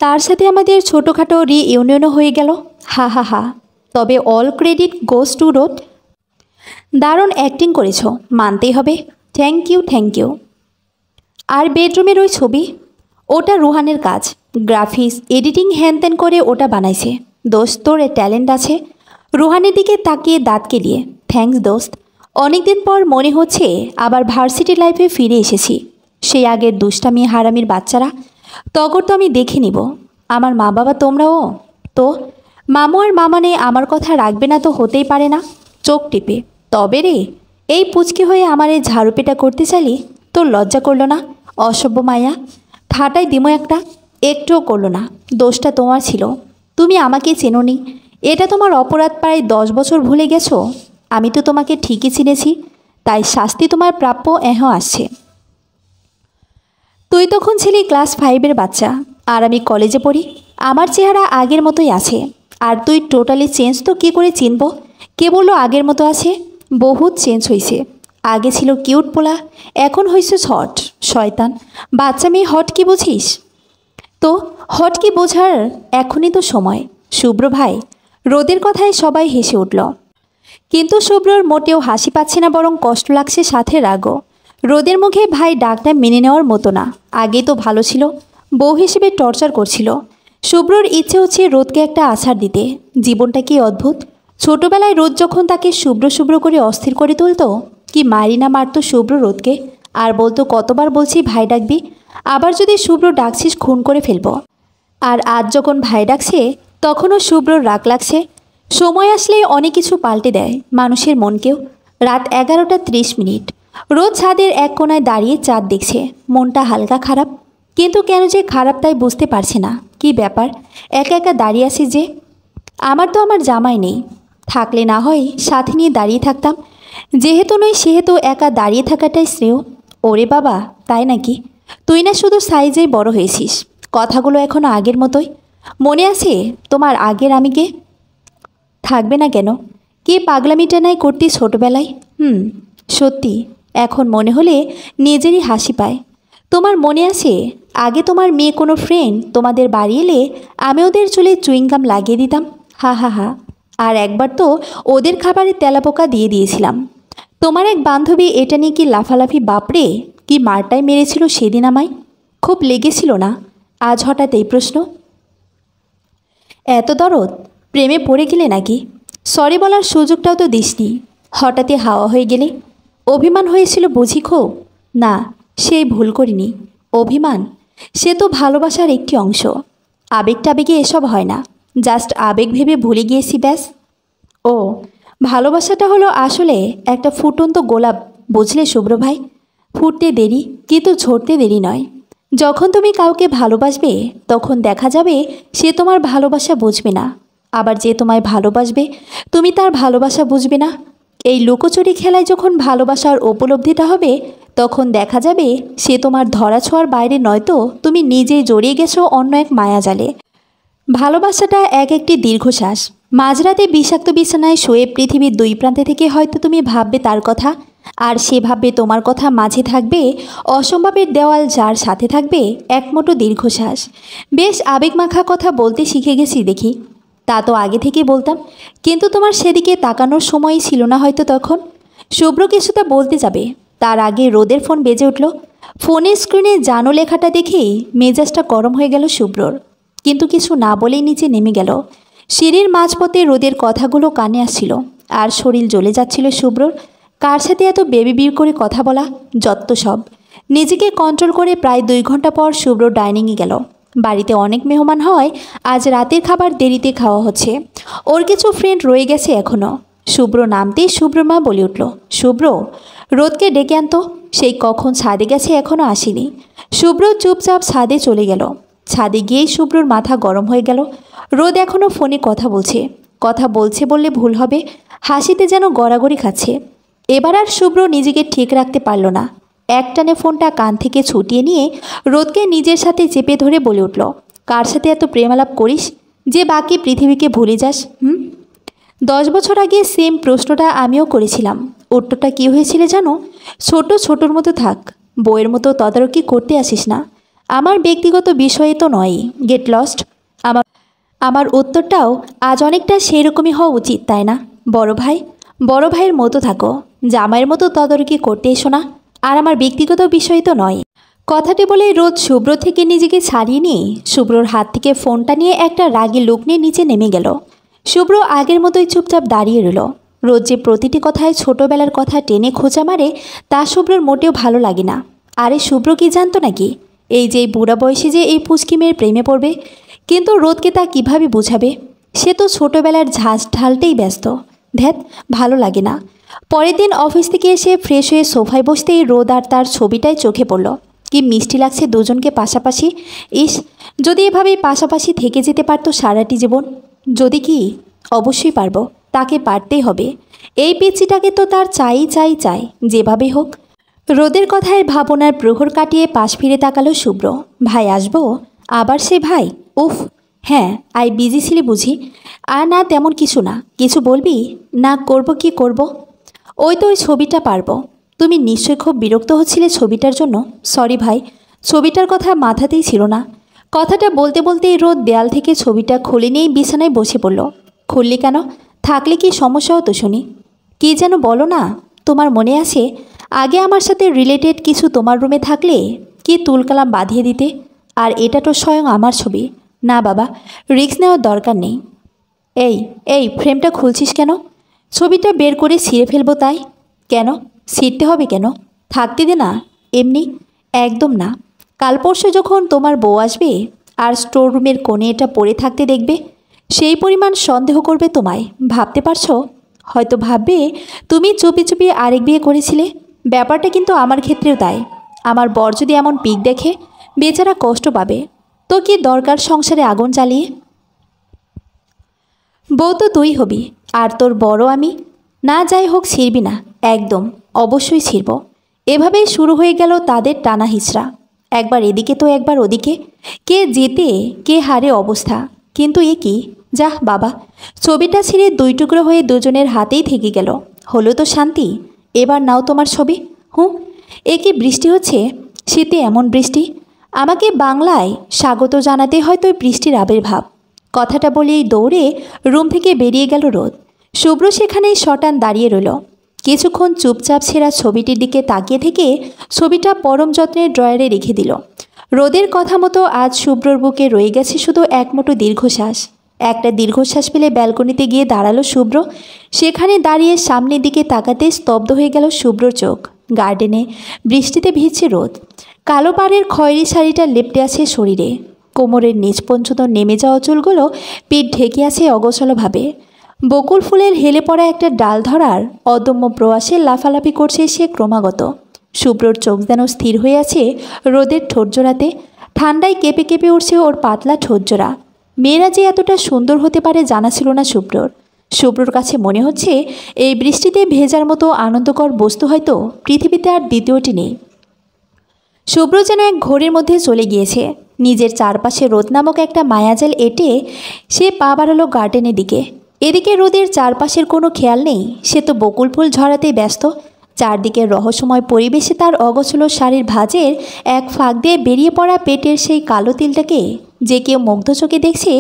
তার সাথে আমাদের ছোটোখাটো রিইউনিয়নও হয়ে গেল। হা হা হা। তবে অল ক্রেডিট গোস টু রোদ। দারুণ অ্যাক্টিং করেছো, মানতেই হবে। Thank you thank you. আর বেডরুমের ওই ছবি, ওটা রুহানের কাজ। গ্রাফিক্স এডিটিং হ্যান করে ওটা বানাইছে। দোস্ত তোর ট্যালেন্ট আছে। রুহানের দিকে তাকিয়ে দাঁত কেলিয়ে, থ্যাঙ্কস দোস্ত। অনেকদিন পর মনে হচ্ছে আবার ভার্সিটি লাইফে ফিরে এসেছি। সেই আগের দুষ্টামি হারামির বাচ্চারা তগর তো আমি দেখে নিব। আমার মা বাবা তোমরাও তো। মামু আর মামানে আমার কথা রাখবে না তো হতেই পারে না। চোখ টিপে, তবে রে এই পুচকি হয়ে আমার এই ঝাড়ুপেটা করতে চাইলি তোর লজ্জা করলো না? অসভ্য মায়া, ঠাটাই দিমো একটা। একটুও করলো না। দোষটা তোমার ছিল, তুমি আমাকে চেনোনি। এটা তোমার অপরাধ। প্রায় 10 বছর ভুলে গেছো। আমি তো তোমাকে ঠিকই চিনেছি, তাই শাস্তি তোমার প্রাপ্য আসছে। তুই তখন ছিলি ক্লাস 5-এর বাচ্চা, আর আমি কলেজে পড়ি। আমার চেহারা আগের মতোই আছে, আর তুই টোটালি চেঞ্জ। তো কী করে চিনব? কে বললো আগের মতো আছে? বহুত চেঞ্জ হয়েছে। আগে ছিল কিউট পোলা, এখন হয়েছে হট শয়তান। বাচ্চা মেয়ে হট কি বুঝিস? তো হট কি বোঝার এখনই তো সময়। শুভ্র ভাই, রোদের কথায় সবাই হেসে উঠল। কিন্তু শুভ্রর মোটেও হাসি পাচ্ছে না, বরং কষ্ট লাগছে, সাথে রাগও। রোদের মুখে ভাই ডাকটা মেনে নেওয়ার মতো না। আগে তো ভালো ছিল, বউ হিসেবে টর্চার করছিল। শুভ্রর ইচ্ছে হচ্ছে রোদকে একটা আছাড় দিতে। জীবনটা কি অদ্ভুত। ছোটবেলায় রোদ যখন তাকে শুভ্র শুভ্র করে অস্থির করে তুলতো, কি মারি না মারতো শুভ্র রোদকে, আর বলতো কতবার বলছি ভাই ডাকবি, আবার যদি শুভ্র ডাকছিস খুন করে ফেলবো। আর আজ যখন ভাই ডাকছে তখনও শুভ্রর রাগ লাগছে। সময় আসলে অনেক কিছু পাল্টে দেয় মানুষের মনকেও। রাত 11:30। রোদ ছাদের এক কোণায় দাঁড়িয়ে চাঁদ দেখছে। মনটা হালকা খারাপ, কিন্তু কেন যে খারাপ তাই বুঝতে পারছে না। কি ব্যাপার, একা একা দাঁড়িয়ে আছি যে? আমার তো আমার জামাই নেই, থাকলে না হয় সাথে নিয়ে দাঁড়িয়ে থাকতাম। যেহেতু নই সেহেতু একা দাঁড়িয়ে থাকাটাই শ্রেয়। ওরে বাবা, তাই নাকি? তুই না শুধু সাইজেই বড় হয়েছিস, কথাগুলো এখনও আগের মতোই। মনে আছে তোমার আগের আমিকে? থাকবে না কেন? কে পাগলামিটা নাই করতি ছোটবেলায়। সত্যি এখন মনে হলে নিজেরই হাসি পায়। তোমার মনে আছে আগে তোমার মেয়ে কোনো ফ্রেন্ড তোমাদের বাড়ি এলে আমি ওদের চুলে চুইংগাম লাগিয়ে দিতাম? হা হা হা। আর একবার তো ওদের খাবারে তেলাপোকা দিয়ে দিয়েছিলাম। তোমার এক বান্ধবী এটা নিয়ে কি লাফালাফি, বাপরে কি মারটাই মেরেছিল সেদিন আমায়। খুব লেগেছিল না? আজ হঠাৎ এই প্রশ্ন? এত দরদ? প্রেমে পড়ে গেলে নাকি? সরি বলার সুযোগটাও তো দিসনি, হঠাৎই হাওয়া হয়ে গেলে। অভিমান হয়েছিল বুঝি খুব? না, সেই ভুল করিনি। অভিমান সে তো ভালোবাসার একটি অংশ। আবেগ টাবেগে এসব হয় না, জাস্ট আবেগ ভেবে ভুলে গিয়েছি ব্যাস। ও, ভালোবাসাটা হলো আসলে একটা ফুটন্ত গোলাপ, বুঝলে শুভ্র ভাই? ফুটতে দেরি কিন্তু ঝরতে দেরি নয়। যখন তুমি কাউকে ভালোবাসবে তখন দেখা যাবে সে তোমার ভালোবাসা বুঝবে না, আবার যে তোমায় ভালোবাসবে তুমি তার ভালোবাসা বুঝবে না। এই লুকোচুরি খেলায় যখন ভালোবাসার উপলব্ধিটা হবে তখন দেখা যাবে সে তোমার ধরাছোঁয়ার বাইরে নয়তো তুমি নিজেই জড়িয়ে গেছো অন্য এক মায়াজালে। ভালোবাসাটা এক একটি দীর্ঘশ্বাস। মাঝরাতে বিষাক্ত বিছানায় শুয়ে পৃথিবীর দুই প্রান্তে থেকে হয়তো তুমি ভাববে তার কথা, আর সে ভাববে তোমার কথা। মাঝে থাকবে অসম্ভবের দেওয়াল, যার সাথে থাকবে একমুঠো দীর্ঘশ্বাস। বেশ আবেগমাখা কথা বলতে শিখে গেছি দেখি। তা তো আগে থেকে বলতাম, কিন্তু তোমার সেদিকে তাকানোর সময়ই ছিল না হয়তো তখন। শুভ্র কিছুটা বলতে যাবে তার আগে রোদের ফোন বেজে উঠল। ফোনের স্ক্রিনে জানো লেখাটা দেখেই মেজাজটা গরম হয়ে গেল শুভ্রর, কিন্তু কিছু না বলেই নিচে নেমে গেল। সিঁড়ির মাঝপথে রোদের কথাগুলো কানে আসছিল আর শরীর জ্বলে যাচ্ছিল শুভ্রর। কার সাথে এত বেবি বিউ করে কথা বলা, যত সব। নিজেকে কন্ট্রোল করে প্রায় 2 ঘন্টা পর শুভ্র ডাইনিংয়ে গেল। বাড়িতে অনেক মেহমান হয়, আজ রাতের খাবার দেরিতে খাওয়া হচ্ছে। ওর কিছু ফ্রেন্ড রয়ে গেছে এখনও। শুভ্র নামতেই শুভ্রর মা বলে উঠল, শুভ্র, রোদকে ডেকে আনতো। সেই কখন ছাদে গেছে এখনও আসেনি। শুভ্র চুপচাপ ছাদে চলে গেল। ছাদে গিয়েই শুভ্রর মাথা গরম হয়ে গেল। রোদ এখনও ফোনে কথা বলছে। কথা বলছে বললে ভুল হবে, হাসিতে যেন গড়াগড়ি খাচ্ছে। এবার আর শুভ্র নিজেকে ঠিক রাখতে পারল না। একটানে ফোনটা কান থেকে ছুটিয়ে নিয়ে রোদকে নিজের সাথে চেপে ধরে বলে উঠল, কার সাথে এত প্রেমালাপ করিস যে বাকি পৃথিবীকে ভুলে যাস? 10 বছর আগে সেম প্রশ্নটা আমিও করেছিলাম। উত্তরটা কী হয়েছিল জানো? ছোটোর মতো থাক, বইয়ের মতো তদারকি করতে আসিস না। আমার ব্যক্তিগত বিষয়ে তো নয়, গেট লস্ট। আমার উত্তরটাও আজ অনেকটা সেরকমই হওয়া উচিত, তাই না? বড় ভাইয়ের মতো থাকো, জামাইয়ের মতো তদারকি করতে এসো না। আর আমার ব্যক্তিগত বিষয় তো নয়। কথাটি বলে রোদ শুভ্র থেকে নিজেকে ছাড়িয়ে নিয়ে শুভ্রর হাত থেকে ফোনটা নিয়ে একটা রাগী লুক নিয়ে নিচে নেমে গেল। শুভ্র আগের মতোই চুপচাপ দাঁড়িয়ে রইল। রোদ যে প্রতিটি কথায় ছোটোবেলার কথা টেনে খোঁচা মারে তা শুভ্রর মোটেও ভালো লাগে না। আরে শুভ্র কি জানতো নাকি এই যে বুড়া বয়সে যে এই পুচকি মেয়ের প্রেমে পড়বে? কিন্তু রোদকে তা কিভাবে বোঝাবে? সে তো ছোটোবেলার ঝাঁজ ঢালতেই ব্যস্ত। ধ্যাত, ভালো লাগে না। পরের দিন অফিস থেকে এসে ফ্রেশ হয়ে সোফায় বসতেই রোদ আর তার ছবিটাই চোখে পড়ল। কি মিষ্টি লাগছে দুজনকে পাশাপাশি। ইস, যদি এভাবেই পাশাপাশি থেকে যেতে পারতো সারাটি জীবন। যদি কি, অবশ্যই পারবো, তাকে পারতেই হবে। এই পিচ্চিটাকে তো তার চাই যেভাবে হোক। রোদের কথায় ভাবনার প্রহর কাটিয়ে পাশ ফিরে তাকালো শুভ্র। ভাই আসবো? আবার সে ভাই? উফ, হ্যাঁ, আই বিজি ছিলি বুঝি? আর না, তেমন কিছু না। কিছু বলবি? না, করব। ওই তো ওই ছবিটা পারবো। তুমি নিশ্চয়ই খুব বিরক্ত হচ্ছিলে ছবিটার জন্য। সরি ভাই, ছবিটার কথা মাথাতেই ছিল না। কথাটা বলতে বলতেই রোদ দেয়াল থেকে ছবিটা খুলে নিয়েই বিছানায় বসে পড়ল। খুললি কেন? থাকলে কি সমস্যা হতো শুনি? কী যেন বলো না। তোমার মনে আছে আগে আমার সাথে রিলেটেড কিছু তোমার রুমে থাকলে কি তুলকালাম বাঁধিয়ে দিতে? আর এটা তো স্বয়ং আমার ছবি। না বাবা, রিস্ক নেওয়ার দরকার নেই। এই ফ্রেমটা খুলছিস কেন? ছবিটা বের করে ছিঁড়ে ফেলবো তাই। কেন ছিঁড়তে হবে কেন? থাকতে দে না, এমনি। একদম না। কাল পরশু যখন তোমার বউ আসবে আর স্টোর রুমের কোণে এটা পড়ে থাকতে দেখবে, সেই পরিমাণ সন্দেহ করবে তোমায়, ভাবতে পারছো? হয়তো ভাববে তুমি চুপি চুপি আরেক বিয়ে করেছিলে। ব্যাপারটা কিন্তু আমার ক্ষেত্রেও তাই। আমার বর যদি এমন পিক দেখে, বেচারা কষ্ট পাবে। তো কি দরকার সংসারে আগুন জ্বালিয়ে? বউ তো তুই হবি, আর তোর বড় আমি। না, যাই হোক, ছিড়বি না, একদম, অবশ্যই ছিড়ব। এভাবেই শুরু হয়ে গেল তাদের টানা হিচড়া। একবার এদিকে তো একবার ওদিকে, কে জেতে কে হারে অবস্থা। কিন্তু এ কি, যাহ বাবা, ছবিটা ছিঁড়ে 2 টুকরো হয়ে দুজনের হাতেই থেকে গেল। হলো তো শান্তি। এবার নাও তোমার ছবি। এ কি বৃষ্টি হচ্ছে? শীতে এমন বৃষ্টি? আমাকে বাংলায় স্বাগত জানাতে হয়তো বৃষ্টির আবির্ভাব। কথাটা বলেই দৌড়ে রুম থেকে বেরিয়ে গেল রোদ। শুভ্র সেখানেই শটান দাঁড়িয়ে রইল। কিছুক্ষণ চুপচাপ ছেঁড়া ছবিটির দিকে তাকিয়ে থেকে ছবিটা পরম যত্নে ড্রয়ারে রেখে দিল। রোদের কথা মতো আজ শুভ্রর বুকে রয়ে গেছে শুধু এক মুঠো দীর্ঘশ্বাস। একটা দীর্ঘশ্বাস ফেলে ব্যালকনিতে গিয়ে দাঁড়ালো শুভ্র। সেখানে দাঁড়িয়ে সামনের দিকে তাকাতে স্তব্ধ হয়ে গেল শুভ্রর চোখ। গার্ডেনে বৃষ্টিতে ভিজছে রোদ। কালো পাড়ের খয়েরি শাড়িটা লেপ্টে আছে শরীরে। কোমরের নিচ পর্যন্ত নেমে যাওয়া চুলগুলো পিঠ ঢেকে আছে অগোছালোভাবে। বকুল ফুলের হেলে পড়া একটা ডাল ধরার অদম্য প্রয়াসে লাফালাফি করছে সে ক্রমাগত। শুভ্রর চোখ যেন স্থির হয়ে আছে রোদের ঠোঁটজোড়াতে। ঠান্ডায় কেঁপে কেঁপে উঠছে ওর পাতলা ঠোঁটজোড়া। মেয়েরা যে এতটা সুন্দর হতে পারে জানা ছিল না শুভ্রর। শুভ্রর কাছে মনে হচ্ছে এই বৃষ্টিতে ভেজার মতো আনন্দকর বস্তু হয়তো পৃথিবীতে আর দ্বিতীয়টি নেই। শুভ্র যেন এক ঘোরের মধ্যে চলে গিয়েছে। নিজের চারপাশে রোদ নামক একটা মায়াজাল এঁটে সে পা বাড়ালো গার্ডেনের দিকে। এদিকে রোদের চারপাশের কোনো খেয়াল নেই। সে তো বকুল ফুল ঝরাতেই ব্যস্ত। চারদিকের রহস্যময় পরিবেশে তার অগোছলো শাড়ির ভাঁজের এক ফাঁক দিয়ে বেরিয়ে পড়া পেটের সেই কালো তিলটাকে যে কেউ মুগ্ধ চোখে দেখছে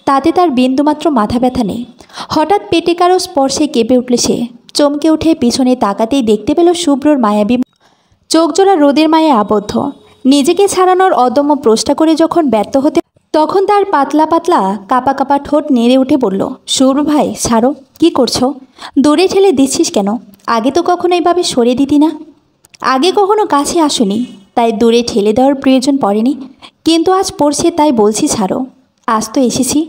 তাতে তার বিন্দুমাত্র মাথা ব্যথা নেই। হঠাৎ পেটে কারো স্পর্শে কেঁপে উঠল সে। চমকে উঠে পিছনে তাকাতেই দেখতে পেল শুভ্রর মায়াবী চোখজোড়া রোদের মায়ে আবদ্ধ। নিজেকে ছাড়ানোর অদম্য প্রশ্ন করে যখন ব্যর্থ হতে তখন তার পাতলা পাতলা কাপা কাপা ঠোঁট নেড়ে উঠে বলল, শুভ্র ভাই ছাড়ো, কি করছো? দূরে ঠেলে দিচ্ছিস কেন? আগে তো কখনো এইভাবে সরে দিতি না। আগে কখনো কাছে আসুনি, তাই দূরে ঠেলে দেওয়ার প্রয়োজন পড়েনি, কিন্তু আজ পড়ছে তাই বলছি ছাড়ো। আজ তো এসেছি,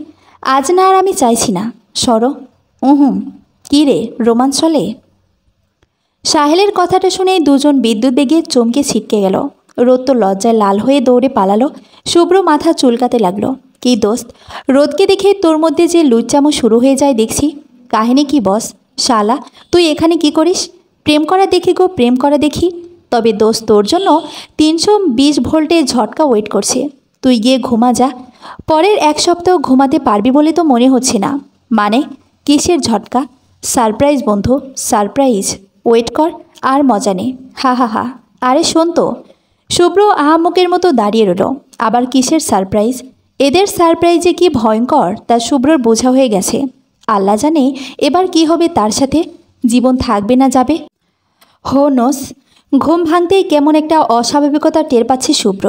আজ না আর আমি চাইছি না, সরো। হুম, কী রে, রোমাঞ্চ চলে? সাহেলের কথাটা শুনে দুজন বিদ্যুৎ বেগে চমকে ছিটকে গেল। রোদ তো লজ্জায় লাল হয়ে দৌড়ে পালালো। শুভ্র মাথা চুলকাতে লাগলো। কি দোস্ত, রোদকে দেখে তোর মধ্যে যে লুচ্চামো শুরু হয়ে যায় দেখছি। কাহিনী কি বস? শালা তুই এখানে কি করিস? প্রেম করা দেখি গো, প্রেম করা দেখি। তবে দোস্ত, তোর জন্য 320 ভোল্টের ঝটকা ওয়েট করছে। তুই গিয়ে ঘুমা যা। পরের এক সপ্তাহ ঘুমাতে পারবি বলে তো মনে হচ্ছে না। মানে কিসের ঝটকা? সারপ্রাইজ বন্ধু, সারপ্রাইজ। ওয়েট কর, আর মজা নেই। হা হা হা। আরে শোন তো। শুভ্র আহাম্মকের মতো দাঁড়িয়ে রইল। আবার কিসের সারপ্রাইজ? এদের সারপ্রাইজে কি ভয়ঙ্কর তা শুভ্রর বোঝা হয়ে গেছে। আল্লাহ জানে এবার কি হবে তার সাথে। জীবন থাকবে না যাবে। হো নোস। ঘুম ভাঙতেই কেমন একটা অস্বাভাবিকতা টের পাচ্ছে শুভ্র।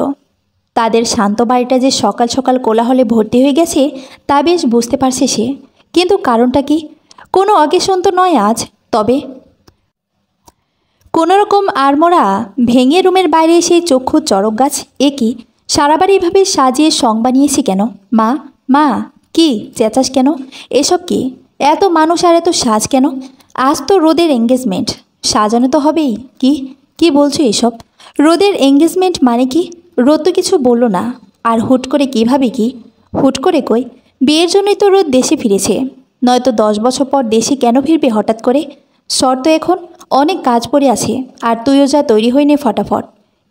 তাদের শান্ত বাড়িটা যে সকাল সকাল কোলাহলে ভর্তি হয়ে গেছে তা বেশ বুঝতে পারছে সে। কিন্তু কারণটা কি? কোনো অকেশন তো নয় আজ। তবে কোনোরকম আড়মোড়া ভেঙে রুমের বাইরে সেই চক্ষু চড়ক গাছ। এ কি, সারা বাড়ি এভাবে সাজিয়ে সং বানিয়েছি কেন? মা, মা, কি চেঁচাস কেন? এসব কি? এত মানুষ আর এত সাজ কেন? আজ তো রোদের এঙ্গেজমেন্ট, সাজানো তো হবেই। কি কি বলছো এসব? রোদের এঙ্গেজমেন্ট মানে কি? রোদ তো কিছু বলল না। আর হুট করে কিভাবে? কি হুট করে কই? বিয়ের জন্যই তো রোদ দেশে ফিরেছে, নয়তো 10 বছর পর দেশে কেন ফিরবে হঠাৎ করে? শর্ত এখন অনেক কাজ পড়ে আছে, আর তুইও যা তৈরি হয়ে নে ফটাফট।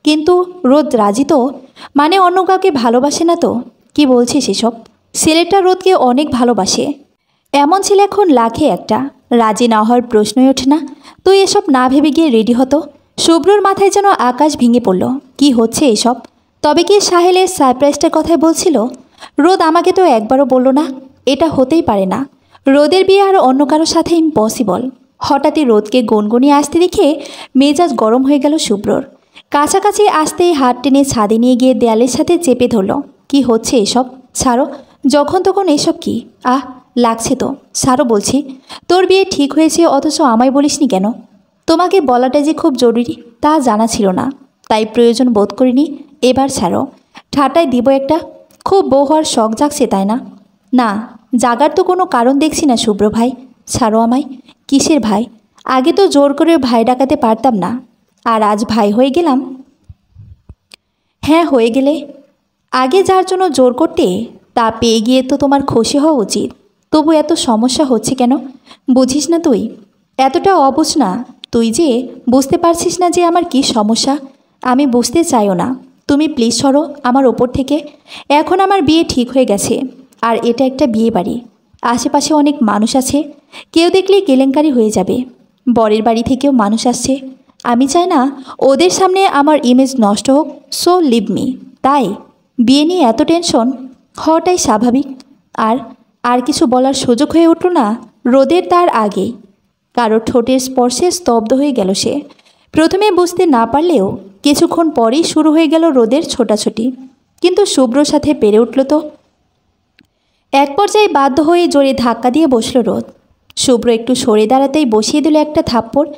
কিন্তু রোদ রাজি তো? মানে অন্য কাউকে ভালোবাসে না তো? কি বলছিস এসব? ছেলেটা রোদকে অনেক ভালোবাসে। এমন ছেলে এখন লাখে একটা। রাজি না হওয়ার প্রশ্নই ওঠে না। তুই এসব না ভেবে গিয়ে রেডি হতো। শুভ্রর মাথায় যেন আকাশ ভেঙে পড়ল। কি হচ্ছে এসব? তবে কি সাহেলের সারপ্রাইজটার কথাই বলছিল? রোদ আমাকে তো একবারও বলল না। এটা হতেই পারে না। রোদের বিয়ে আর অন্য কারোর সাথে ইম্পসিবল। হঠাৎই রোদকে গনগনিয়ে আসতে দেখে মেজাজ গরম হয়ে গেল শুভ্রর। কাছাকাছি আসতেই হাত টেনে ছাদে নিয়ে গিয়ে দেয়ালের সাথে চেপে ধরল। কি হচ্ছে এসব? ছাড়ো। যখন তখন এসব কি? আহ, লাগছে তো। ছাড়ো বলছি। তোর বিয়ে ঠিক হয়েছে অথচ আমায় বলিসনি কেন? তোমাকে বলাটা যে খুব জরুরি তা জানা ছিল না, তাই প্রয়োজন বোধ করিনি। এবার ছাড়ো। ঠাটায় দিব একটা। খুব বউ হওয়ার শখ জাগছে তাই না? না, জাগার তো কোনো কারণ দেখছি না শুভ্র ভাই। ছাড়ো আমায়। কিসের ভাই? আগে তো জোর করে ভাই ডাকাতে পারতাম না, আর আজ ভাই হয়ে গেলাম। হ্যাঁ, হয়ে গেলে। আগে যার জন্য জোর করতে তা পেয়ে গিয়ে তো তোমার খুশি হওয়া উচিত। তবু এত সমস্যা হচ্ছে কেন? বুঝিস না তুই? এতটা অবুঝ না তুই যে বুঝতে পারছিস না যে আমার কি সমস্যা। আমি বুঝতে চাইও না। তুমি প্লিজ সরো আমার ওপর থেকে। এখন আমার বিয়ে ঠিক হয়ে গেছে, আর এটা একটা বিয়ে বাড়ি। আশেপাশে অনেক মানুষ আছে। কেউ দেখলেই কেলেঙ্কারি হয়ে যাবে। বরের বাড়ি থেকেও মানুষ আসছে। আমি চাই না ওদের সামনে আমার ইমেজ নষ্ট হোক। So leave me. তাই বিয়ে নিয়ে এত টেনশন হওয়াটাই স্বাভাবিক। আর আর কিছু বলার সুযোগ হয়ে উঠল না রোদের তার আগেই। কারো ঠোঁটের স্পর্শে স্তব্ধ হয়ে গেল সে। প্রথমে বুঝতে না পারলেও কিছুক্ষণ পরেই শুরু হয়ে গেল রোদের ছোটাছুটি। কিন্তু শুভ্রর সাথে পেরে উঠল তো। এক পর্যায়ে বাধ্য হয়ে জোরে ধাক্কা দিয়ে বসল রোদ। শুভ্র একটু সরে দাঁড়াতেই বসিয়ে দিল একটা থাপ্পড়।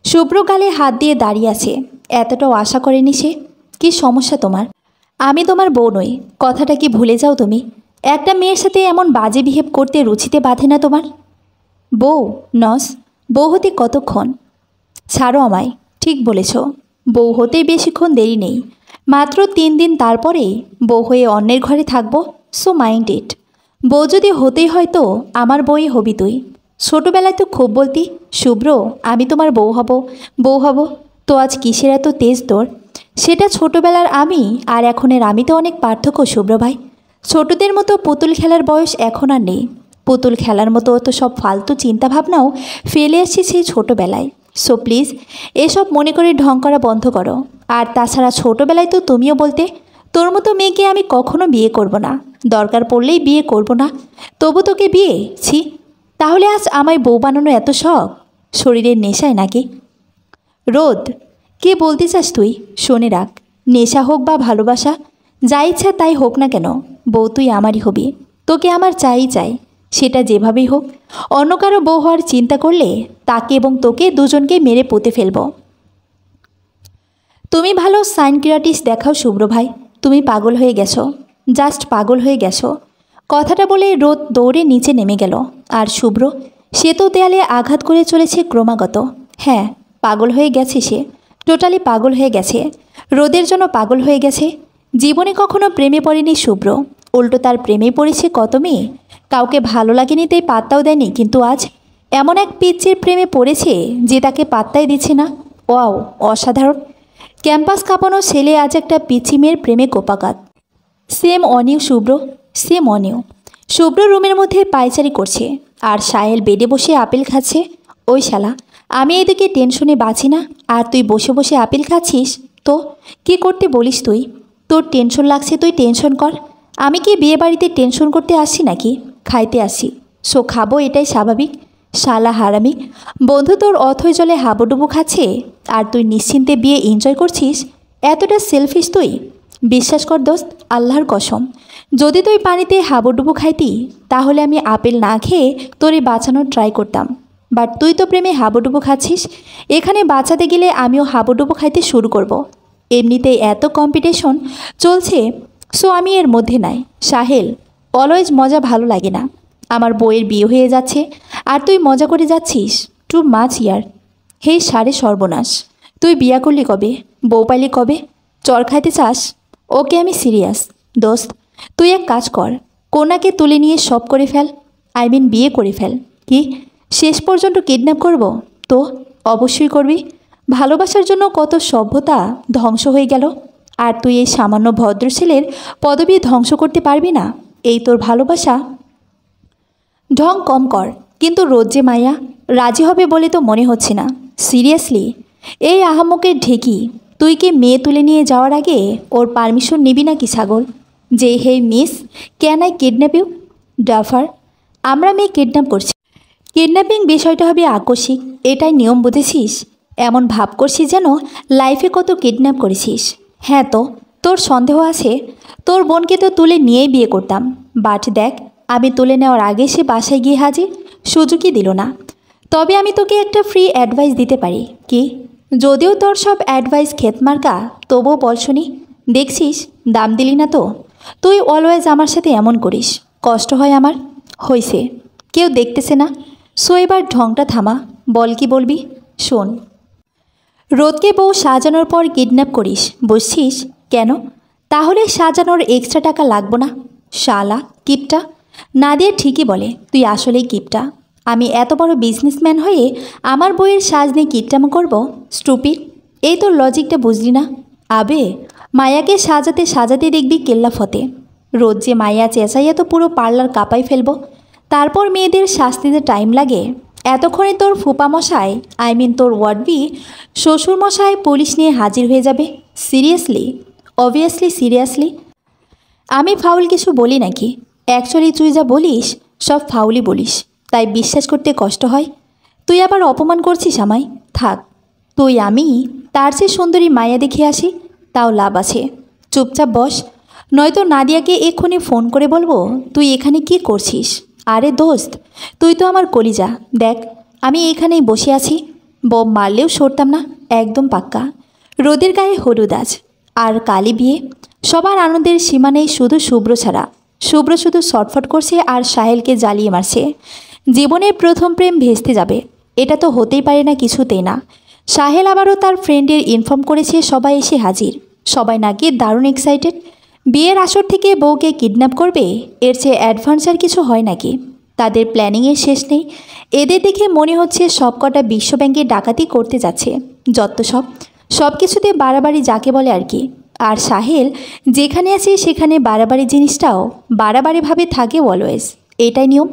শুভ্র গালে হাত দিয়ে দাঁড়িয়ে আছে। এতটাও আশা করেনি সে। কি সমস্যা তোমার? আমি তোমার বউ নই, কথাটা কি ভুলে যাও তুমি? একটা মেয়ের সাথে এমন বাজে বিহেভ করতে রুচিতে বাঁধে না তোমার? বউ নস, বউ হতে কতক্ষণ? ছাড়ো আমায়। ঠিক বলেছ, বউ হতেই বেশিক্ষণ দেরি নেই। মাত্র 3 দিন, তারপরেই বউ হয়ে অন্যের ঘরে থাকবো। So mind it. বউ যদি হতেই হয় তো আমার বউই হবি তুই। ছোটোবেলায় তো খুব বলতি, শুভ্র আমি তোমার বউ হব, বউ হব। তো আজ কিসের এত তেজ তোর? সেটা ছোটোবেলার আমি আর এখনের আমি তো অনেক পার্থক্য শুভ্র ভাই। ছোটদের মতো পুতুল খেলার বয়স এখন আর নেই। পুতুল খেলার মতো তো সব ফালতু চিন্তাভাবনাও ফেলে আসছি সেই ছোটোবেলায়। সো প্লিজ এসব মনে করে ঢং করা বন্ধ করো। আর তাছাড়া ছোটোবেলায় তো তুমিও বলতে তোর মতো মেয়েকে আমি কখনো বিয়ে করব না, দরকার পড়লেই বিয়ে করব না। তবু তোকে বিয়ে, ছি। তাহলে আজ আমায় বউ বানানো এত শখ? শরীরের নেশায় নাকি? রোদ, কে বলতে চাস তুই? শুনে রাখ, নেশা হোক বা ভালোবাসা, যা ইচ্ছা তাই হোক না কেন, বউ তুই আমারই হবি। তোকে আমার চাই, সেটা যেভাবেই হোক। অন্য কারো বউ হওয়ার চিন্তা করলে তাকে এবং তোকে দুজনকে মেরে পুঁতে ফেলব। তুমি ভালো সাইনক্রিয়াটিস্ট দেখাও শুভ্র ভাই। তুমি পাগল হয়ে গেছো, জাস্ট পাগল হয়ে গেছো। কথাটা বলে রোদ দৌড়ে নিচে নেমে গেল। আর শুভ্র, সে তো দেয়ালে আঘাত করে চলেছে ক্রমাগত। হ্যাঁ, পাগল হয়ে গেছে সে, টোটালি পাগল হয়ে গেছে। রোদের জন্য পাগল হয়ে গেছে। জীবনে কখনো প্রেমে পড়েনি শুভ্র, উল্টো তার প্রেমে পড়েছে কত মেয়ে। কাউকে ভালো লাগেনি তাই পাত্তাও দেয়নি, কিন্তু আজ এমন এক পিচ্চির প্রেমে পড়েছে যে তাকে পাত্তাই দিচ্ছে না। ওয়াও, অসাধারণ। ক্যাম্পাস কাঁপানো ছেলে আজ একটা পিচ্চি মেয়ের প্রেমে কোপাকাত। সেম অনিউ শুভ্র, সেম অনিউ। শুভ্র রুমের মধ্যে পায়চারি করছে আর সাহেল বেডে বসে আপেল খাচ্ছে। ওই শালা, আমি এদিকে টেনশনে বাঁচি না আর তুই বসে বসে আপেল খাচ্ছিস। তো কি করতে বলিস তুই? তোর টেনশন লাগছে, তুই টেনশন কর। আমি কি বিয়ে বাড়িতে টেনশন করতে আসছি নাকি? খাইতে আসি, সো খাবো, এটাই স্বাভাবিক। শালা হারামি, বন্ধু তোর অথৈ জলে হাবুডুবু খাচ্ছে আর তুই নিশ্চিন্তে বিয়ে এনজয় করছিস। এতটা সেলফিশ তুই? বিশ্বাস কর দোস্ত, আল্লাহর কসম, যদি তুই পানিতে হাবুডুবু খাইতি তাহলে আমি আপেল না খেয়ে তোরে বাঁচানোর ট্রাই করতাম। বাট তুই তো প্রেমে হাবুডুবু খাচ্ছিস। এখানে বাঁচাতে গেলে আমিও হাবুডুবু খাইতে শুরু করব। এমনিতেই এত কম্পিটিশন চলছে, সো আমি এর মধ্যে নাই। সাহেল, অলওয়েজ মজা ভালো লাগে না। আমার বইয়ের বিয়ে হয়ে যাচ্ছে আর তুই মজা করে যাচ্ছিস। টু মাচ ইয়ার। হে সারে সর্বনাশ, তুই বিয়া করলি কবে? বউ পাইলি কবে? চর খাইতে চাস? ওকে, আমি সিরিয়াস। দোস্ত, তুই এক কাজ কর, কন্যাকে তুলে নিয়ে সব করে ফেল। আই মিন বিয়ে করে ফেল। কি, শেষ পর্যন্ত কিডন্যাপ করব? তো অবশ্যই করবি। ভালোবাসার জন্য কত সভ্যতা ধ্বংস হয়ে গেল, আর তুই এই সামান্য ভদ্র ছেলের পদবি ধ্বংস করতে পারবি না? এই তোর ভালোবাসা? ঢং কম কর। কিন্তু রোজ যে মাইয়া রাজি হবে বলে তো মনে হচ্ছে না। সিরিয়াসলি, এই আহাম্মকের ঢেকি, তুই কি মেয়ে তুলে নিয়ে যাওয়ার আগে ওর পারমিশন নিবি নাকি ছাগল? যে hey miss, can I kidnap you? Duffer, আমরা মেয়ে কিডন্যাপ করছি। কিডন্যাপিং বিষয়টা হবে আকস্মিক, এটাই নিয়ম, বুঝেছিস? এমন ভাব করছিস যেন লাইফে কত কিডন্যাপ করেছিস। হ্যাঁ, তো তোর সন্দেহ আছে? তোর বোনকে তো তুলে নিয়েই বিয়ে করতাম, বাট দেখ, আমি তুলে নেওয়ার আগে সে বাসায় গিয়ে হাজির, সুযোগই দিল না। তবে আমি তোকে একটা ফ্রি অ্যাডভাইস দিতে পারি। কি? যদিও তোর সব অ্যাডভাইস খেতমার্কা, তবুও বল শুনি। দেখছিস, দাম দিলি না তো। তুই অলওয়েজ আমার সাথে এমন করিস, কষ্ট হয় আমার। হইছে, কেউ দেখতেছে না, সো এবার ঢংটা থামা। বল কি বলবি? শোন, রোদকে বউ সাজানোর পর কিডন্যাপ করিস, বুঝছিস? কেন? তাহলে সাজানোর এক্সট্রা টাকা লাগবো না? শালা কিপটা। নাদিয়া ঠিকই বলে, তুই আসলেই কিপটা। আমি এত বড় বিজনেসম্যান হয়ে আমার বইয়ের সাজ নিয়ে কিপটামো করব? স্টুপিড। এই তোর লজিকটা বুঝলি না? আবে, মায়াকে সাজাতে সাজাতে দেখবি কেল্লা ফতে। রোজ যে মায়া চেঁচাইয়া তো পুরো পার্লার কাঁপাই ফেলবো। তারপর মেয়েদের শাস্তিতে টাইম লাগে। এতক্ষণে তোর ফুপা মশাই, আই মিন তোর ওয়ার্ডবি শ্বশুর মশাই পুলিশ নিয়ে হাজির হয়ে যাবে। Seriously, obviously seriously. আমি ফাউল কিছু বলি নাকি? অ্যাকচুয়ালি তুই যা বলিস সব ফাউলই বলিস, তাই বিশ্বাস করতে কষ্ট হয়। তুই আবার অপমান করছিস আমায়। থাক, তুই আমি তার চেয়ে সুন্দরী মায়া দেখে আসি, তাও লাভ আছে। চুপচাপ বস। নয়তো নাদিয়াকে এক্ষুনি ফোন করে বলবো তুই এখানে কি করছিস। আরে দোস্ত, তুই তো আমার কলিজা, দেখ আমি এখানেই বসে আছি, বম মারলেও সরতাম না, একদম পাক্কা। রোদের গায়ে হলুদ আজ, আর কালি বিয়ে, সবার আনন্দের সীমা নেই শুধু শুভ্র ছাড়া। শুভ্র শুধু শটফট করছে আর সাহেলকে জ্বালিয়ে মারছে। জীবনের প্রথম প্রেম ভেস্তে যাবে, এটা তো হতেই পারে না, কিছুতেই না। সাহেল আবারও তার ফ্রেন্ডের ইনফর্ম করেছে সবাই এসে হাজির। সবাই নাকি দারুণ এক্সাইটেড। বিয়ের আসর থেকে বউকে কিডন্যাপ করবে, এর চেয়ে অ্যাডভান্স আর কিছু হয় নাকি। তাদের প্ল্যানিংয়ের শেষ নেই। এদের দেখে মনে হচ্ছে সবকটা বিশ্বব্যাংকে ডাকাতি করতে যাচ্ছে। যত সব কিছুতে বাড়াবাড়ি যাকে বলে আর কি। আর সাহেল যেখানে আছে সেখানে বাড়াবাড়ি জিনিসটাও বাড়াবাড়িভাবে থাকে অলওয়েজ, এটাই নিয়ম।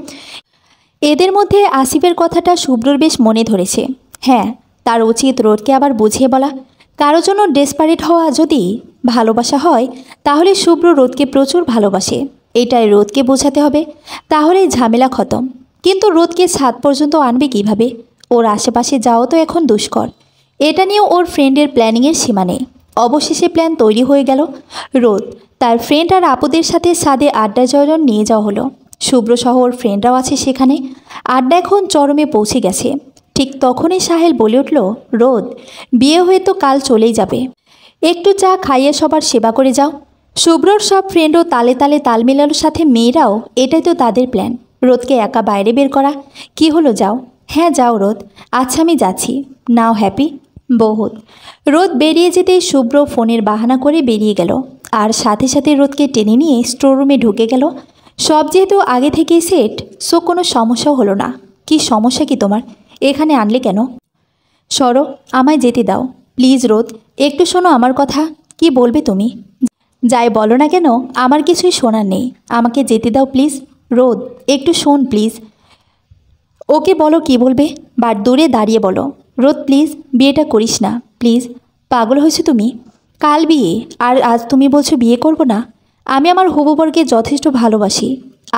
এদের মধ্যে আসিফের কথাটা শুভ্রর বেশ মনে ধরেছে। হ্যাঁ, তার উচিত রোদকে আবার বুঝিয়ে বলা। কারো জন্য ডেসপারেট হওয়া যদি ভালোবাসা হয়, তাহলে শুভ্র রোদকে প্রচুর ভালোবাসে, এটাই রোদকে বোঝাতে হবে, তাহলেই ঝামেলা খতম। কিন্তু রোদকে ছাদ পর্যন্ত আনবে কিভাবে? ওর আশেপাশে যাওয়া তো এখন দুষ্কর। এটা নিয়েও ওর ফ্রেন্ডের প্ল্যানিংয়ের সীমা নেই। অবশেষে প্ল্যান তৈরি হয়ে গেল। রোদ, তার ফ্রেন্ড আর আপুদের সাথে ছাদে আড্ডা জয়ন নিয়ে যাওয়া হলো। শুভ্র সহ ওর ফ্রেন্ডরাও আছে সেখানে। আড্ডা এখন চরমে পৌঁছে গেছে। ঠিক তখনই সাহেল বলে উঠল, রোদ, বিয়ে হয়ে তো কাল চলেই যাবে, একটু চা খাইয়ে সবার সেবা করে যাও। শুভ্রর সব ফ্রেন্ডও তালে তালে তাল মেলানোর, সাথে মেয়েরাও, এটাই তো তাদের প্ল্যান, রোদকে একা বাইরে বের করা। কি হলো, যাও। হ্যাঁ যাও রোদ। আচ্ছা আমি যাচ্ছি। নাও হ্যাপি। বহুত। রোদ বেরিয়ে যেতেই শুভ্র ফোনের বাহানা করে বেরিয়ে গেল, আর সাথে সাথে রোদকে টেনে নিয়ে স্টোররুমে ঢুকে গেল। সব যেহেতু আগে থেকেই সেট, সো কোনো সমস্যাও হলো না। কি সমস্যা কি তোমার? এখানে আনলে কেন? সরো, আমায় যেতে দাও প্লিজ। রোদ, একটু শোনো আমার কথা। কি বলবে তুমি? যাই বলো না কেন, আমার কিছুই শোনার নেই, আমাকে যেতে দাও প্লিজ। রোদ, একটু শোন প্লিজ। ওকে বলো কি বলবে, বাট দূরে দাঁড়িয়ে বলো। রোদ প্লিজ, বিয়েটা করিস না প্লিজ। পাগল হয়েছো তুমি? কাল বিয়ে, আর আজ তুমি বলছো বিয়ে করব না? আমি আমার হবু বরকে যথেষ্ট ভালোবাসি,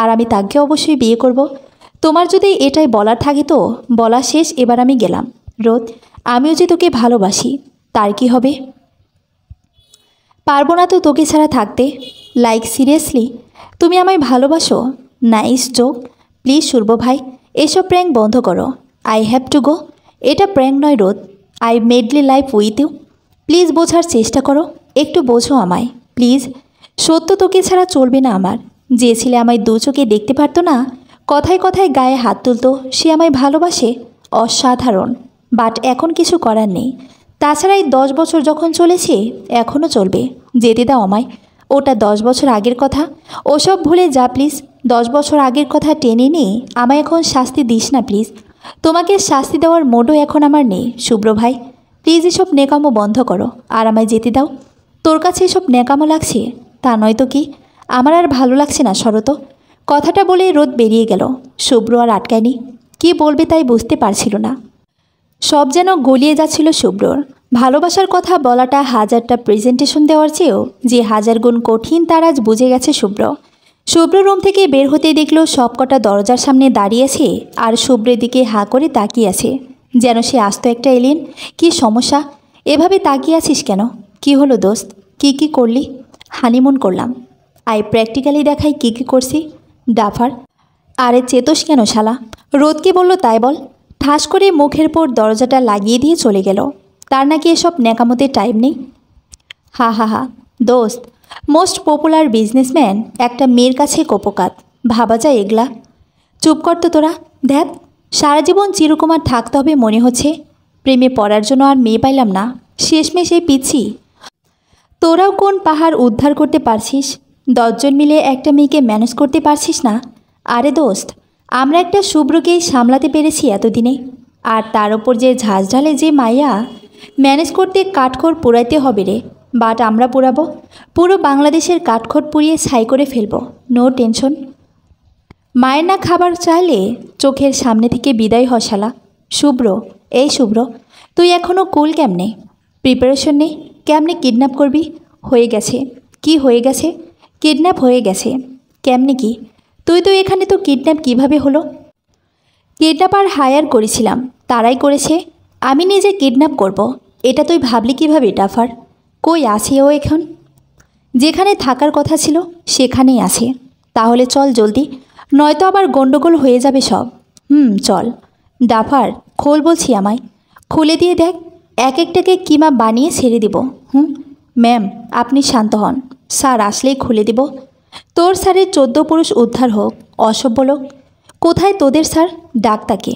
আর আমি তাকে অবশ্যই বিয়ে করব। তোমার যদি এটাই বলার থাকে তো বলা শেষ, এবার আমি গেলাম। রোদ, আমিও যে তোকে ভালোবাসি, তার কি হবে? পারবো না তো তোকে ছাড়া থাকতে। লাইক সিরিয়াসলি, তুমি আমায় ভালোবাসো? Nice joke. প্লিজ শুভ্র ভাই, এসব প্র্যাঙ্ক বন্ধ করো। I have to go. এটা প্র্যাঙ্ক নয় রোদ, I madly life with you. Please বোঝার চেষ্টা করো, একটু বোঝো আমায় প্লিজ। সত্য তোকে ছাড়া চলবে না আমার। যে ছেলে আমায় দু চোখে দেখতে পারতো না, কথায় কথায় গায়ে হাত তুলতো, সে আমায় ভালোবাসে। অসাধারণ। বাট এখন কিছু করার নেই। তাছাড়া এই 10 বছর যখন চলেছে, এখনও চলবে। যেতে দাও আমায়। ওটা 10 বছর আগের কথা, ওসব ভুলে যা প্লিজ। 10 বছর আগের কথা টেনে নিয়ে আমায় এখন শাস্তি দিস না প্লিজ। তোমাকে শাস্তি দেওয়ার মোডও এখন আমার নেই শুভ্র ভাই। প্লিজ এসব নেকামো বন্ধ করো, আর আমায় যেতে দাও। তোর কাছে এসব নেকামো লাগছে? তা নয় তো কি, আমার আর ভালো লাগছে না, শরত। কথাটা বলে রোদ বেরিয়ে গেল। শুভ্র আর আটকায়নি, কি বলবে তাই বুঝতে পারছিল না। সব যেন গলিয়ে যাচ্ছিল শুভ্রর। ভালোবাসার কথা বলাটা হাজারটা প্রেজেন্টেশন দেওয়ার চেয়েও যে 1000 গুণ কঠিন, তার আজ বুঝে গেছে শুভ্র। শুভ্র রুম থেকে বের হতেই দেখল সবকটা দরজার সামনে দাঁড়িয়েছে, আর শুভ্রের দিকে হাঁ করে তাকিয়ে আছে, যেন সে আস্ত একটা এলিয়েন। কি সমস্যা? এভাবে তাকিয়ে আছিস কেন? কি হলো দোস্ত? কি করলি? হানিমুন করলাম। আই প্র্যাকটিক্যালি দেখাই কি করছি। ডাফার। আরে চেতোস কেন শালা? রোদকে বলল তাই বল। ঠাস করে মুখের পর দরজাটা লাগিয়ে দিয়ে চলে গেল। তার নাকি এসব ন্যাকামতে টাইম নেই। হা হা হা। দোস্ত, মোস্ট পপুলার বিজনেসম্যান একটা মেয়ের কাছে কোপকাত, ভাবা যায় এগলা? চুপ কর তো তোরা। ধ্যাত, সারা জীবন চিরকুমার থাকতে হবে মনে হচ্ছে। প্রেমে পড়ার জন্য আর মেয়ে পাইলাম না, শেষমেশ এই পিচ্ছি। তোরাও কোন পাহাড় উদ্ধার করতে পারছিস? 10 জন মিলে একটা মেয়েকে ম্যানেজ করতে পারছিস না? আরে দোস্ত, আমরা একটা শুভ্রকেই সামলাতে পেরেছি এতদিনে, আর তার ওপর যে ঝাঁজ ঢালে যে মাইয়া, ম্যানেজ করতে কাঠখড় পোড়াইতে হবে রে। বাট আমরা পোড়াবো, পুরো বাংলাদেশের কাঠখড় পুড়িয়ে ছাই করে ফেলবো, নো টেনশন। মায়ের না খাবার চাইলে চোখের সামনে থেকে বিদায় হ শালা। শুভ্র, এই শুভ্র, তুই এখনও কুল কেমনে? প্রিপারেশন নেই? কেমনে কিডন্যাপ করবি? হয়ে গেছে। কি হয়ে গেছে? কিডন্যাপ হয়ে গেছে। কেমনে কি? তুই তো এখানে, তো কিডন্যাপ কিভাবে হলো? কিডন্যাপার হায়ার করেছিলাম, তারাই করেছে। আমি নিজে কিডন্যাপ করব, এটা তুই ভাবলি কিভাবে ডাফার? কই আছে ও এখন? যেখানে থাকার কথা ছিল সেখানেই আছে। তাহলে চল জলদি, নয়তো আবার গন্ডগোল হয়ে যাবে সব। চল। ডাফার খোল বলছি আমায়, খুলে দিয়ে দেখ। এক একটাকে কিমা বানিয়ে ছেড়ে দেব। ম্যাম আপনি শান্ত হন, স্যার আসলেই খুলে দেব। তোর স্যারের 14 পুরুষ উদ্ধার হোক, অসভ্য লোক। কোথায় তোদের স্যার? ডাক তাকে।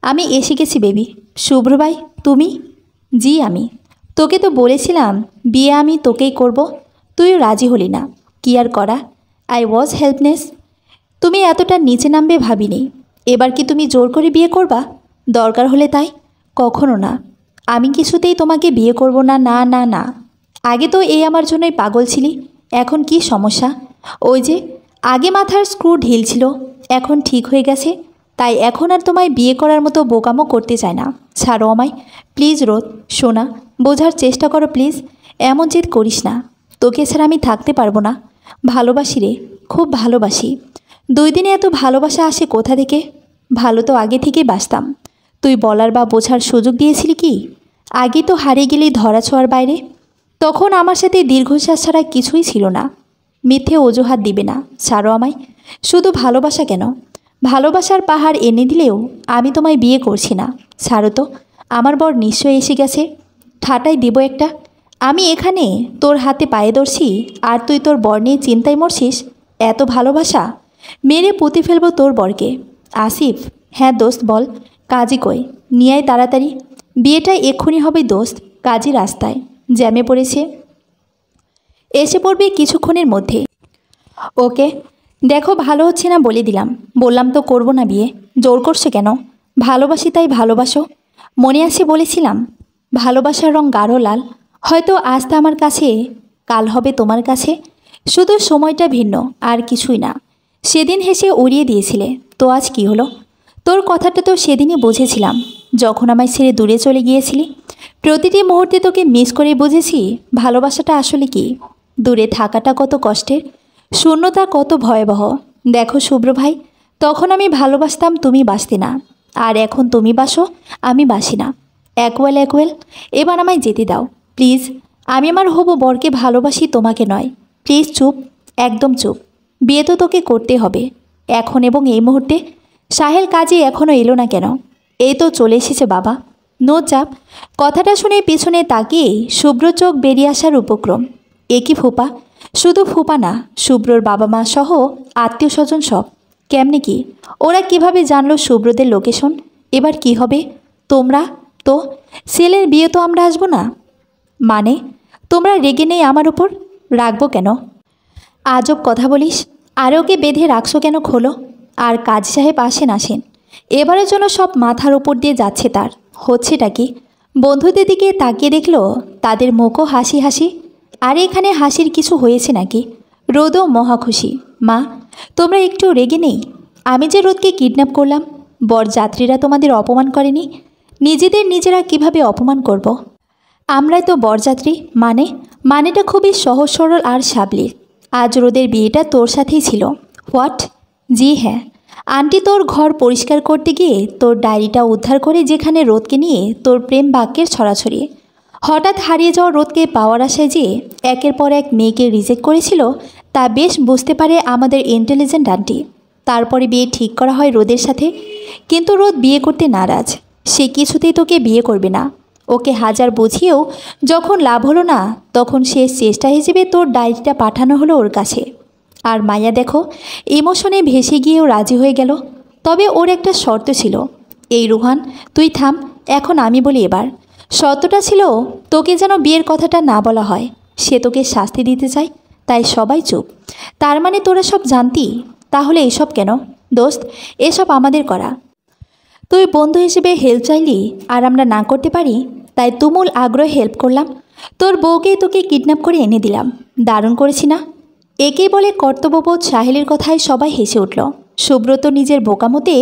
আমি এসে গেছি বেবি। শুভ্র ভাই তুমি? জি আমি। তোকে তো বলেছিলাম বিয়ে আমি তোকেই করব, তুইও রাজি হলি না। কি আর করা, আই ওয়াজ হেল্পলেস। তুমি এতটা নিচে নামবে ভাবিনি। এবার কি তুমি জোর করে বিয়ে করবা? দরকার হলে তাই। কখনো না, আমি কিছুতেই তোমাকে বিয়ে করব না। না না না। আগে তো এই আমার জন্যই পাগল ছিলি, এখন কি সমস্যা? ওই যে আগে মাথার স্ক্রু ঢিল ছিল, এখন ঠিক হয়ে গেছে, তাই এখন আর তোমায় বিয়ে করার মতো বোকামো করতে চায় না। ছাড়ো আমায় প্লিজ। রোদ সোনা, বোঝার চেষ্টা করো প্লিজ। এমন জেদ করিস না, তোকে ছাড়া আমি থাকতে পারবো না। ভালোবাসি রে, খুব ভালোবাসি। 2 দিনে এত ভালোবাসা আসে কোথা থেকে? ভালো তো আগে থেকেই বাসতাম, তুই বলার বা বোঝার সুযোগ দিয়েছিলি কি? আগে তো হারিয়ে গেলেই ধরা ছোঁয়ার বাইরে। তখন আমার সাথে দীর্ঘশ্বাস ছাড়া কিছুই ছিল না। মিথ্যে অজুহাত দিবে না, ছাড়ো আমায়। শুধু ভালোবাসা কেন, ভালোবাসার পাহাড় এনে দিলেও আমি তোমায় বিয়ে করছি না। ছাড়ো তো, আমার বর নিশ্চয়ই এসে গেছে, ঠাটাই দিব একটা। আমি এখানে তোর হাতে পায়ে ধরছি, আর তুই তোর বর নিয়ে চিন্তায় মরছিস। এত ভালোবাসা, মেরে পুঁতে ফেলবো তোর বরকে। আসিফ, হ্যাঁ দোস্ত বল, কাজী কই? নিয়ে আয় তাড়াতাড়ি, বিয়েটা এক্ষুনি হবে দোস্ত। কাজী রাস্তায়, জ্যামে পড়েছে, এসে পড়বে কিছুক্ষণের মধ্যে। ওকে। দেখো ভালো হচ্ছে না বলে দিলাম, বললাম তো করব না বিয়ে, জোর করছো কেন? ভালোবাসি তাই ভালোবাসো। মনে আছে বলেছিলাম ভালোবাসার রং গাঢ় লাল। হয়তো আজ তা আমার কাছে, কাল হবে তোমার কাছে, শুধু সময়টা ভিন্ন, আর কিছুই না। সেদিন হেসে উড়িয়ে দিয়েছিলে, তো আজ কি হলো? তোর কথাটা তো সেদিনই বুঝেছিলাম, যখন আমায় ছেড়ে দূরে চলে গিয়েছিলি। প্রতিটি মুহূর্তে তোকে মিস করে বুঝেছি ভালোবাসাটা আসলে কি। দূরে থাকাটা কত কষ্টের, শূন্যতা কত ভয়াবহ। দেখো শুভ্র ভাই, তখন আমি ভালোবাসতাম, তুমি বাসতে না। আর এখন তুমি বাসো, আমি বাসি না। একওয়েল একওয়েল। এবার আমায় যেতে দাও প্লিজ। আমি আমার হবু বরকে ভালোবাসি, তোমাকে নয়। প্লিজ চুপ, একদম চুপ। বিয়ে তো তোকে করতে হবে এখন এবং এই মুহূর্তে। সাহেল কাজে এখনও এলো না কেন? এই তো চলে এসেছে বাবা। নো চাপ। কথাটা শুনে পিছনে তাকিয়ে শুভ্র চোখ বেরিয়ে আসার উপক্রম। এ কি ফুপা? শুধু ফুপা না, শুভ্রর বাবা মা সহ আত্মীয় স্বজন সব। কেমনে কি? ওরা কিভাবে জানলো শুভ্রদের লোকেশন? এবার কি হবে? তোমরা তো, ছেলের বিয়ে তো আমরা আসবো না মানে? তোমরা রেগে নেই আমার উপর? রাখবো কেন? আজব কথা বলিস। আর ওকে বেঁধে রাখছো কেন? খোলো। আর কাজী সাহেব আসেন। এবারের জন্য সব মাথার উপর দিয়ে যাচ্ছে তার। হচ্ছেটা কি? বন্ধুদের দিকে তাকিয়ে দেখলো তাদের মুখও হাসি হাসি। আর এখানে হাসির কিছু হয়েছে নাকি? রোদও মহা খুশি। মা, তোমরা একটু রেগে নেই। আমি যে রোদকে কিডন্যাপ করলাম, বরযাত্রীরা তোমাদের অপমান করেনি। নিজেদের নিজেরা কিভাবে অপমান করব? আমরাই তো বরযাত্রী। মানেটা খুবই সহজ সরল আর সাবলীল। আজ রোদের বিয়েটা তোর সাথেই ছিল। হোয়াট? জি হ্যাঁ। আন্টি তোর ঘর পরিষ্কার করতে গিয়ে তোর ডায়েরিটা উদ্ধার করে, যেখানে রোদকে নিয়ে তোর প্রেম বাক্যের ছড়াছড়ি। হঠাৎ হারিয়ে যাওয়া রোদকে পাওয়ার আশায় যে একের পর এক মেয়েকে রিজেক্ট করেছিল, তা বেশ বুঝতে পারে আমাদের ইন্টেলিজেন্ট আন্টি। তারপরে বিয়ে ঠিক করা হয় রোদের সাথে, কিন্তু রোদ বিয়ে করতে নারাজ। সে কিছুতেই তোকে বিয়ে করবে না। ওকে হাজার বুঝিয়েও যখন লাভ হলো না, তখন শেষ চেষ্টা হিসেবে তোর ডায়েরিটা পাঠানো হলো ওর কাছে। আর মায়া দেখো, ইমোশনে ভেসে গিয়েও রাজি হয়ে গেল। তবে ওর একটা শর্ত ছিল। এই রুহান, তুই থাম, এখন আমি বলি এবার। শর্তটা ছিল তোকে যেন বিয়ের কথাটা না বলা হয়। সে তোকে শাস্তি দিতে চায়, তাই সবাই চুপ। তার মানে তোরা সব জানতি? তাহলে এসব কেন? দোস্ত, এসব আমাদের করা। তুই বন্ধু হিসেবে হেল্প চাইলি, আর আমরা না করতে পারি? তাই তুমুল আগ্রহে হেল্প করলাম। তোর বউকেই তোকে কিডন্যাপ করে এনে দিলাম। দারুণ করেছি না? একেই বলে কর্তব্যবোধ। সাহেলের কথায় সবাই হেসে উঠল। সুব্রত নিজের বোকামতে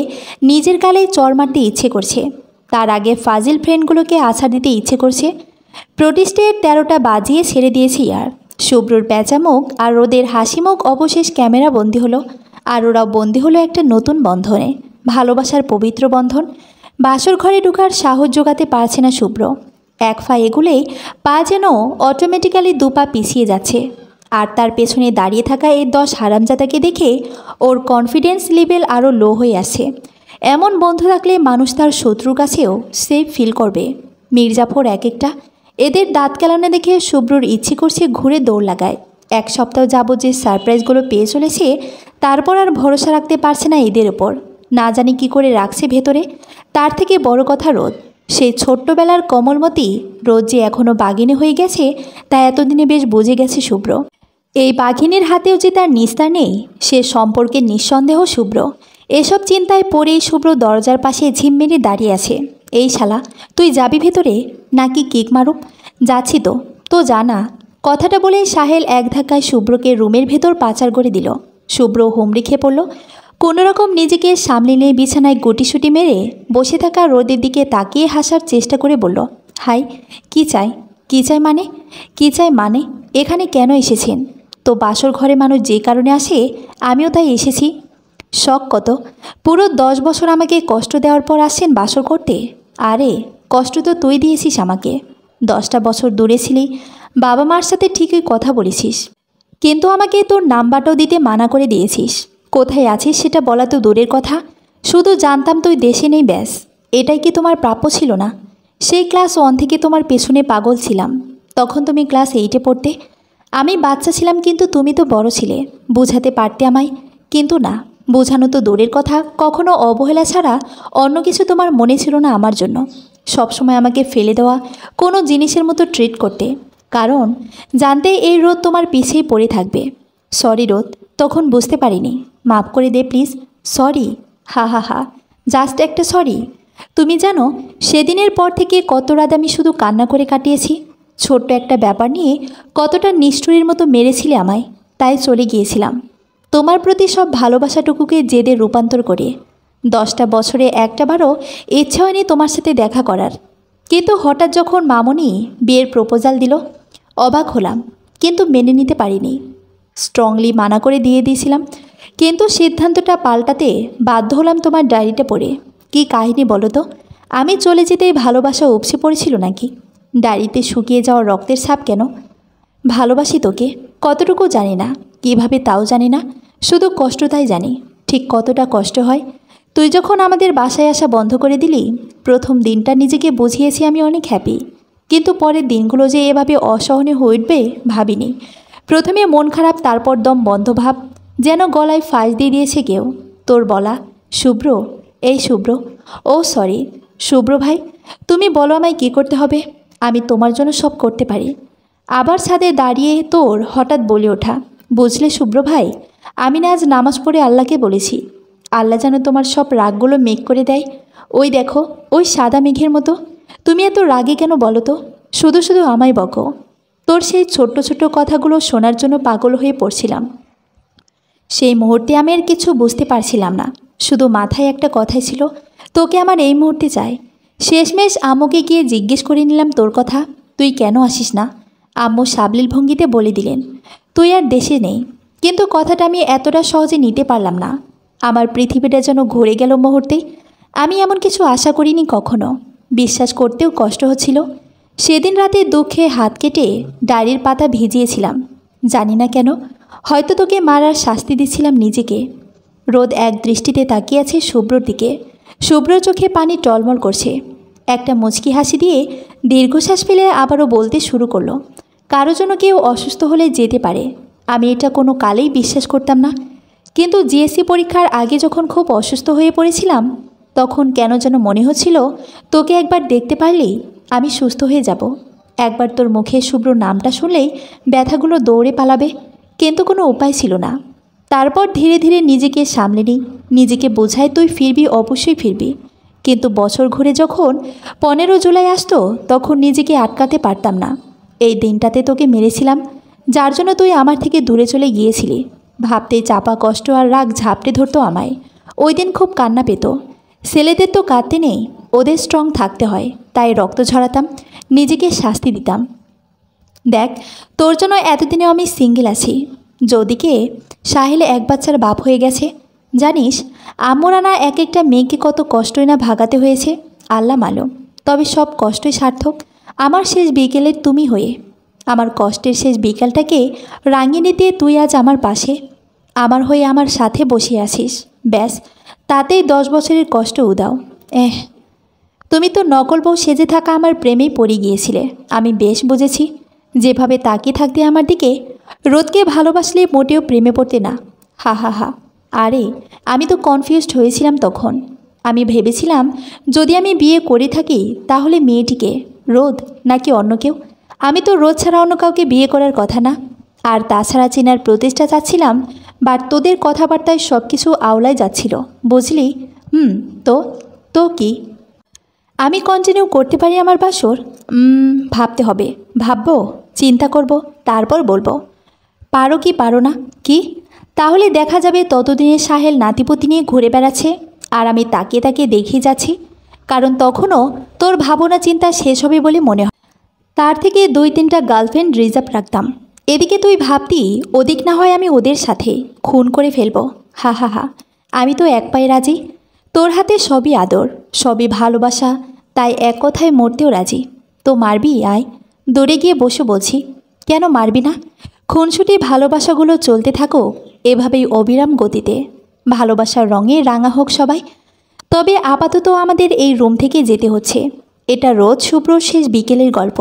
নিজের গালে চড় মারতে ইচ্ছে করছে। তার আগে ফাজিল ফ্রেন্ডগুলোকে আছাড় দিতে ইচ্ছে করছে। প্রোটিস্টের 13টা বাজিয়ে ছেড়ে দিয়েছে ইয়ার। শুভ্রর প্যাঁচা মুখ আর রোদের হাসি মুখ অবশেষ ক্যামেরা বন্দি হলো। আর ওরাও বন্দি হলো একটা নতুন বন্ধনে, ভালোবাসার পবিত্র বন্ধন। বাসর ঘরে ঢোকার সাহস জোগাতে পারছে না শুভ্র। এক পা এগুলেই পা যেন অটোমেটিক্যালি দুপা পিছিয়ে যাচ্ছে। আর তার পেছনে দাঁড়িয়ে থাকা এই 10 হারামজাদাকে দেখে ওর কনফিডেন্স লেভেল আরও লো হয়ে আসছে। এমন বন্ধু থাকলে মানুষ তার শত্রুর কাছেও সেফ ফিল করবে। মির্জাফর এক একটা, এদের দাঁত কেলানো দেখে শুভ্রর ইচ্ছে করছে ঘুরে দৌড় লাগায়। এক সপ্তাহ যাবত যে সারপ্রাইজগুলো পেয়ে চলেছে, তারপর আর ভরসা রাখতে পারছে না এদের ওপর। না জানি কি করে রাখছে ভেতরে। তার থেকে বড় কথা রোদ, সেই ছোট্টবেলার কোমলমতি রোদ যে এখনও বাঘিনী হয়ে গেছে তা এতদিনে বেশ বুঝে গেছে শুভ্র। এই বাঘিনীর হাতেও যে তার নিস্তার নেই সে সম্পর্কে নিঃসন্দেহ শুভ্র। এসব চিন্তায় পড়েই শুভ্র দরজার পাশে ঝিম মেরে দাঁড়িয়ে আছে। এই শালা, তুই যাবি ভেতরে নাকি কিক মারুপ? যাচ্ছি তো। তো জানা। কথাটা বলে সাহেল এক ধাক্কায় শুভ্রকে রুমের ভেতর পাচার করে দিল। শুভ্র হুমড়ি খেয়ে পড়ল। কোনোরকম নিজেকে সামলে নিয়ে বিছানায় গুটিসুটি মেরে বসে থাকা রোদের দিকে তাকিয়ে হাসার চেষ্টা করে বলল, হাই, কি চাই? কি চাই মানে? কি চাই মানে এখানে কেন এসেছেন? তো বাসর ঘরে মানুষ যে কারণে আসে আমিও তাই এসেছি। শখ কত? পুরো 10 বছর আমাকে কষ্ট দেওয়ার পর আসছেন বাসর করতে? আরে কষ্ট তো তুই দিয়েছিস আমাকে। 10টা বছর দূরে ছিলি, বাবা মার সাথে ঠিকই কথা বলেছিস, কিন্তু আমাকে তোর নাম্বারটাও দিতে মানা করে দিয়েছিস। কোথায় আছিস সেটা বলা তো দূরের কথা, শুধু জানতাম তুই দেশে নেই ব্যাস। এটাই কি তোমার প্রাপ্য ছিল না? সেই ক্লাস 1 থেকে তোমার পেছনে পাগল ছিলাম। তখন তুমি ক্লাস 8-এ পড়তে, আমি বাচ্চা ছিলাম, কিন্তু তুমি তো বড় ছিলে, বোঝাতে পারতে আমায়। কিন্তু না, বোঝানো তো দূরের কথা, কখনো অবহেলা ছাড়া অন্য কিছু তোমার মনে ছিল না আমার জন্য। সবসময় আমাকে ফেলে দেওয়া কোনো জিনিসের মতো ট্রিট করতে, কারণ জানতে এই রোদ তোমার পিছেই পড়ে থাকবে। সরি রোদ, তখন বুঝতে পারিনি, মাফ করে দে প্লিজ। সরি। হা হা হা, জাস্ট একটা সরি। তুমি জানো সেদিনের পর থেকে কত রাত আমি শুধু কান্না করে কাটিয়েছি। ছোট্ট একটা ব্যাপার নিয়ে কতটা নিষ্ঠুরের মতো মেরেছিলে আমায়, তাই চলে গিয়েছিলাম তোমার প্রতি সব ভালোবাসাটুকুকে জেদে রূপান্তর করে। 10টা বছরে একটাবারও ইচ্ছা হয়নি তোমার সাথে দেখা করার। কিন্তু হঠাৎ যখন মামনি বিয়ের প্রপোজাল দিল, অবাক হলাম, কিন্তু মেনে নিতে পারিনি। স্ট্রংলি মানা করে দিয়ে দিয়েছিলাম, কিন্তু সিদ্ধান্তটা পাল্টাতে বাধ্য হলাম তোমার ডায়েরিটা পড়ে। কি কাহিনী বলো তো? আমি চলে যেতেই ভালোবাসা উপচে পড়েছিল নাকি? ডায়েরিতে শুকিয়ে যাওয়া রক্তের ছাপ কেন? ভালোবাসি তোকে, কতটুকু জানি না, কিভাবে তাও জানি না, শুধু কষ্টটাই জানি, ঠিক কতটা কষ্ট হয়। তুই যখন আমাদের বাসায় আসা বন্ধ করে দিলি, প্রথম দিনটা নিজেকে বুঝিয়েছি আমি অনেক হ্যাপি, কিন্তু পরের দিনগুলো যে এভাবে অসহনীয় হয়ে উঠবে ভাবিনি। প্রথমে মন খারাপ, তারপর দম বন্ধ ভাব, যেন গলায় ফাঁস দিয়ে দিয়েছে কেউ। তোর বলা শুভ্র, এই শুভ্র, ও সরি শুভ্র ভাই, তুমি বলো আমায় কী করতে হবে? আমি তোমার জন্য সব করতে পারি। আবার ছাদে দাঁড়িয়ে তোর হঠাৎ বলে ওঠা, বুঝলে শুভ্র ভাই, আমি না আজ নামাজ পড়ে আল্লাহকে বলেছি, আল্লাহ যেন তোমার সব রাগগুলো মেঘ করে দেয়। ওই দেখো, ওই সাদা মেঘের মতো। তুমি এত রাগে কেন বলো তো? শুধু শুধু আমায় বকো। তোর সেই ছোট্ট ছোট্ট কথাগুলো শোনার জন্য পাগল হয়ে পড়ছিলাম। সেই মুহূর্তে আমি আর কিছু বুঝতে পারছিলাম না, শুধু মাথায় একটা কথাই ছিল, তোকে আমার এই মুহূর্তে চাই। শেষমেশ আম্মুকে গিয়ে জিজ্ঞেস করে নিলাম তোর কথা, তুই কেন আসিস না? আম্মু সাবলীল ভঙ্গিতে বলে দিলেন, তুই আর দেশে নেই। কিন্তু কথাটা আমি এতটা সহজে নিতে পারলাম না। আমার পৃথিবীটা যেন ঘুরে গেল মুহূর্তেই। আমি এমন কিছু আশা করিনি কখনো, বিশ্বাস করতেও কষ্ট হচ্ছিল। সেদিন রাতে দুঃখে হাত কেটে ডায়েরির পাতা ভিজিয়েছিলাম, জানি না কেন, হয়তো তোকে মারার শাস্তি দিচ্ছিলাম নিজেকে। রোদ এক দৃষ্টিতে তাকিয়ে আছে শুভ্রর দিকে। শুভ্র চোখে পানি টলমল করছে। একটা মুচকি হাসি দিয়ে দীর্ঘশ্বাস ফেলে আবারও বলতে শুরু করলো, কারো জন্য কেউ অসুস্থ হলে যেতে পারে, আমি এটা কোনো কালেই বিশ্বাস করতাম না। কিন্তু জিএসসি পরীক্ষার আগে যখন খুব অসুস্থ হয়ে পড়েছিলাম, তখন কেন যেন মনে হচ্ছিল তোকে একবার দেখতে পারলেই আমি সুস্থ হয়ে যাব। একবার তোর মুখে শুভ্র নামটা শুনলেই ব্যথাগুলো দৌড়ে পালাবে, কিন্তু কোনো উপায় ছিল না। তারপর ধীরে ধীরে নিজেকে সামলে নিই, নিজেকে বোঝাই তুই ফিরবি, অবশ্যই ফিরবি। কিন্তু বছর ঘুরে যখন 15 জুলাই আসতো, তখন নিজেকে আটকাতে পারতাম না। এই দিনটাতে তোকে মেরেছিলাম, যার জন্য তুই আমার থেকে দূরে চলে গিয়েছিলি। ভাবতেই চাপা কষ্ট আর রাগ ঝাপটে ধরতো আমায়। ওই দিন খুব কান্না পেত। ছেলেদের তো কাঁদতে নেই, ওদের স্ট্রং থাকতে হয়, তাই রক্ত ঝরাতাম, নিজেকে শাস্তি দিতাম। দেখ, তোর জন্য এতদিনে আমি সিঙ্গেল আছি। যদিকে সাহেলে এক বাচ্চার বাপ হয়ে গেছে। জানিস আম্মুরা না এক একটা মেয়েকে কত কষ্টই না ভাগাতে হয়েছে, আল্লাহ মালুম। তবে সব কষ্টই সার্থক। আমার শেষ বিকেলের তুমি হয়ে, আমার কষ্টের শেষ বিকালটাকে রাঙিয়ে নিতে তুই আজ আমার পাশে, আমার হয়ে আমার সাথে বসে আছিস। ব্যাস, তাতেই 10 বছরের কষ্ট উদাও। তুমি তো নকল বউ সেজে থাকা আমার প্রেমেই পড়ে গিয়েছিলে। আমি বেশ বুঝেছি, যেভাবে তাকিয়ে থাকতে আমার দিকে, রোদকে ভালোবাসলে মোটেও প্রেমে পড়তে না। হা হা হা। আরে আমি তো কনফিউজড হয়েছিলাম তখন। আমি ভেবেছিলাম যদি আমি বিয়ে করে থাকি তাহলে মেয়েটিকে, রোদ নাকি অন্য কেউ। আমি তো রোদ ছাড়া অন্য কাউকে বিয়ে করার কথা না। আর তাছাড়া চেনার প্রতিষ্ঠা চাচ্ছিলাম, বাট তোদের কথাবার্তায় সব কিছু আওলায় যাচ্ছিল, বুঝলি? তো তো কি আমি কন্টিনিউ করতে পারি আমার বাসর? ভাবতে হবে। ভাববো, চিন্তা করব, তারপর বলবো। পারো কি পারো না কি? তাহলে দেখা যাবে ততদিনে সাহেল নাতিপুতি নিয়ে ঘুরে বেড়াচ্ছে, আর আমি তাকিয়ে তাকিয়ে দেখিয়ে যাচ্ছি। কারণ তখনও তোর ভাবনা চিন্তা শেষ হবে বলে মনে হয়। তার থেকে 2-3টা গার্লফ্রেন্ড রিজার্ভ রাখতাম। এদিকে তুই ভাবতি ওদিক না হয় আমি ওদের সাথে খুন করে ফেলবো। হা হা হা। আমি তো এক পায়ে রাজি। তোর হাতে সবই আদর, সবই ভালোবাসা, তাই এক কথায় মরতেও রাজি। তো মারবি? আয়, দৌড়ে গিয়ে বসে বলছি। কেন মারবি না? খুনসুটি ভালোবাসাগুলো চলতে থাকো এভাবেই অবিরাম গতিতে। ভালোবাসার রঙে রাঙা হোক সবাই। তবে আপাতত আমাদের এই রুম থেকে যেতে হচ্ছে। এটা রোজ শুভ্রর শেষ বিকেলের গল্প।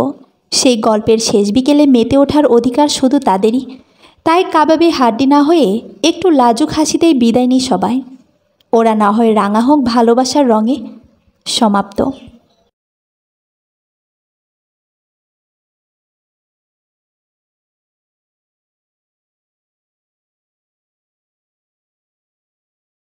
সেই গল্পের শেষ বিকেলে মেতে ওঠার অধিকার শুধু তাদেরই। তাই কাবাবে হাড্ডি না হয়ে একটু লাজুক হাসিতেই বিদায় নিই সবাই। ওরা না হয় রাঙা হোক ভালোবাসার রঙে। সমাপ্ত।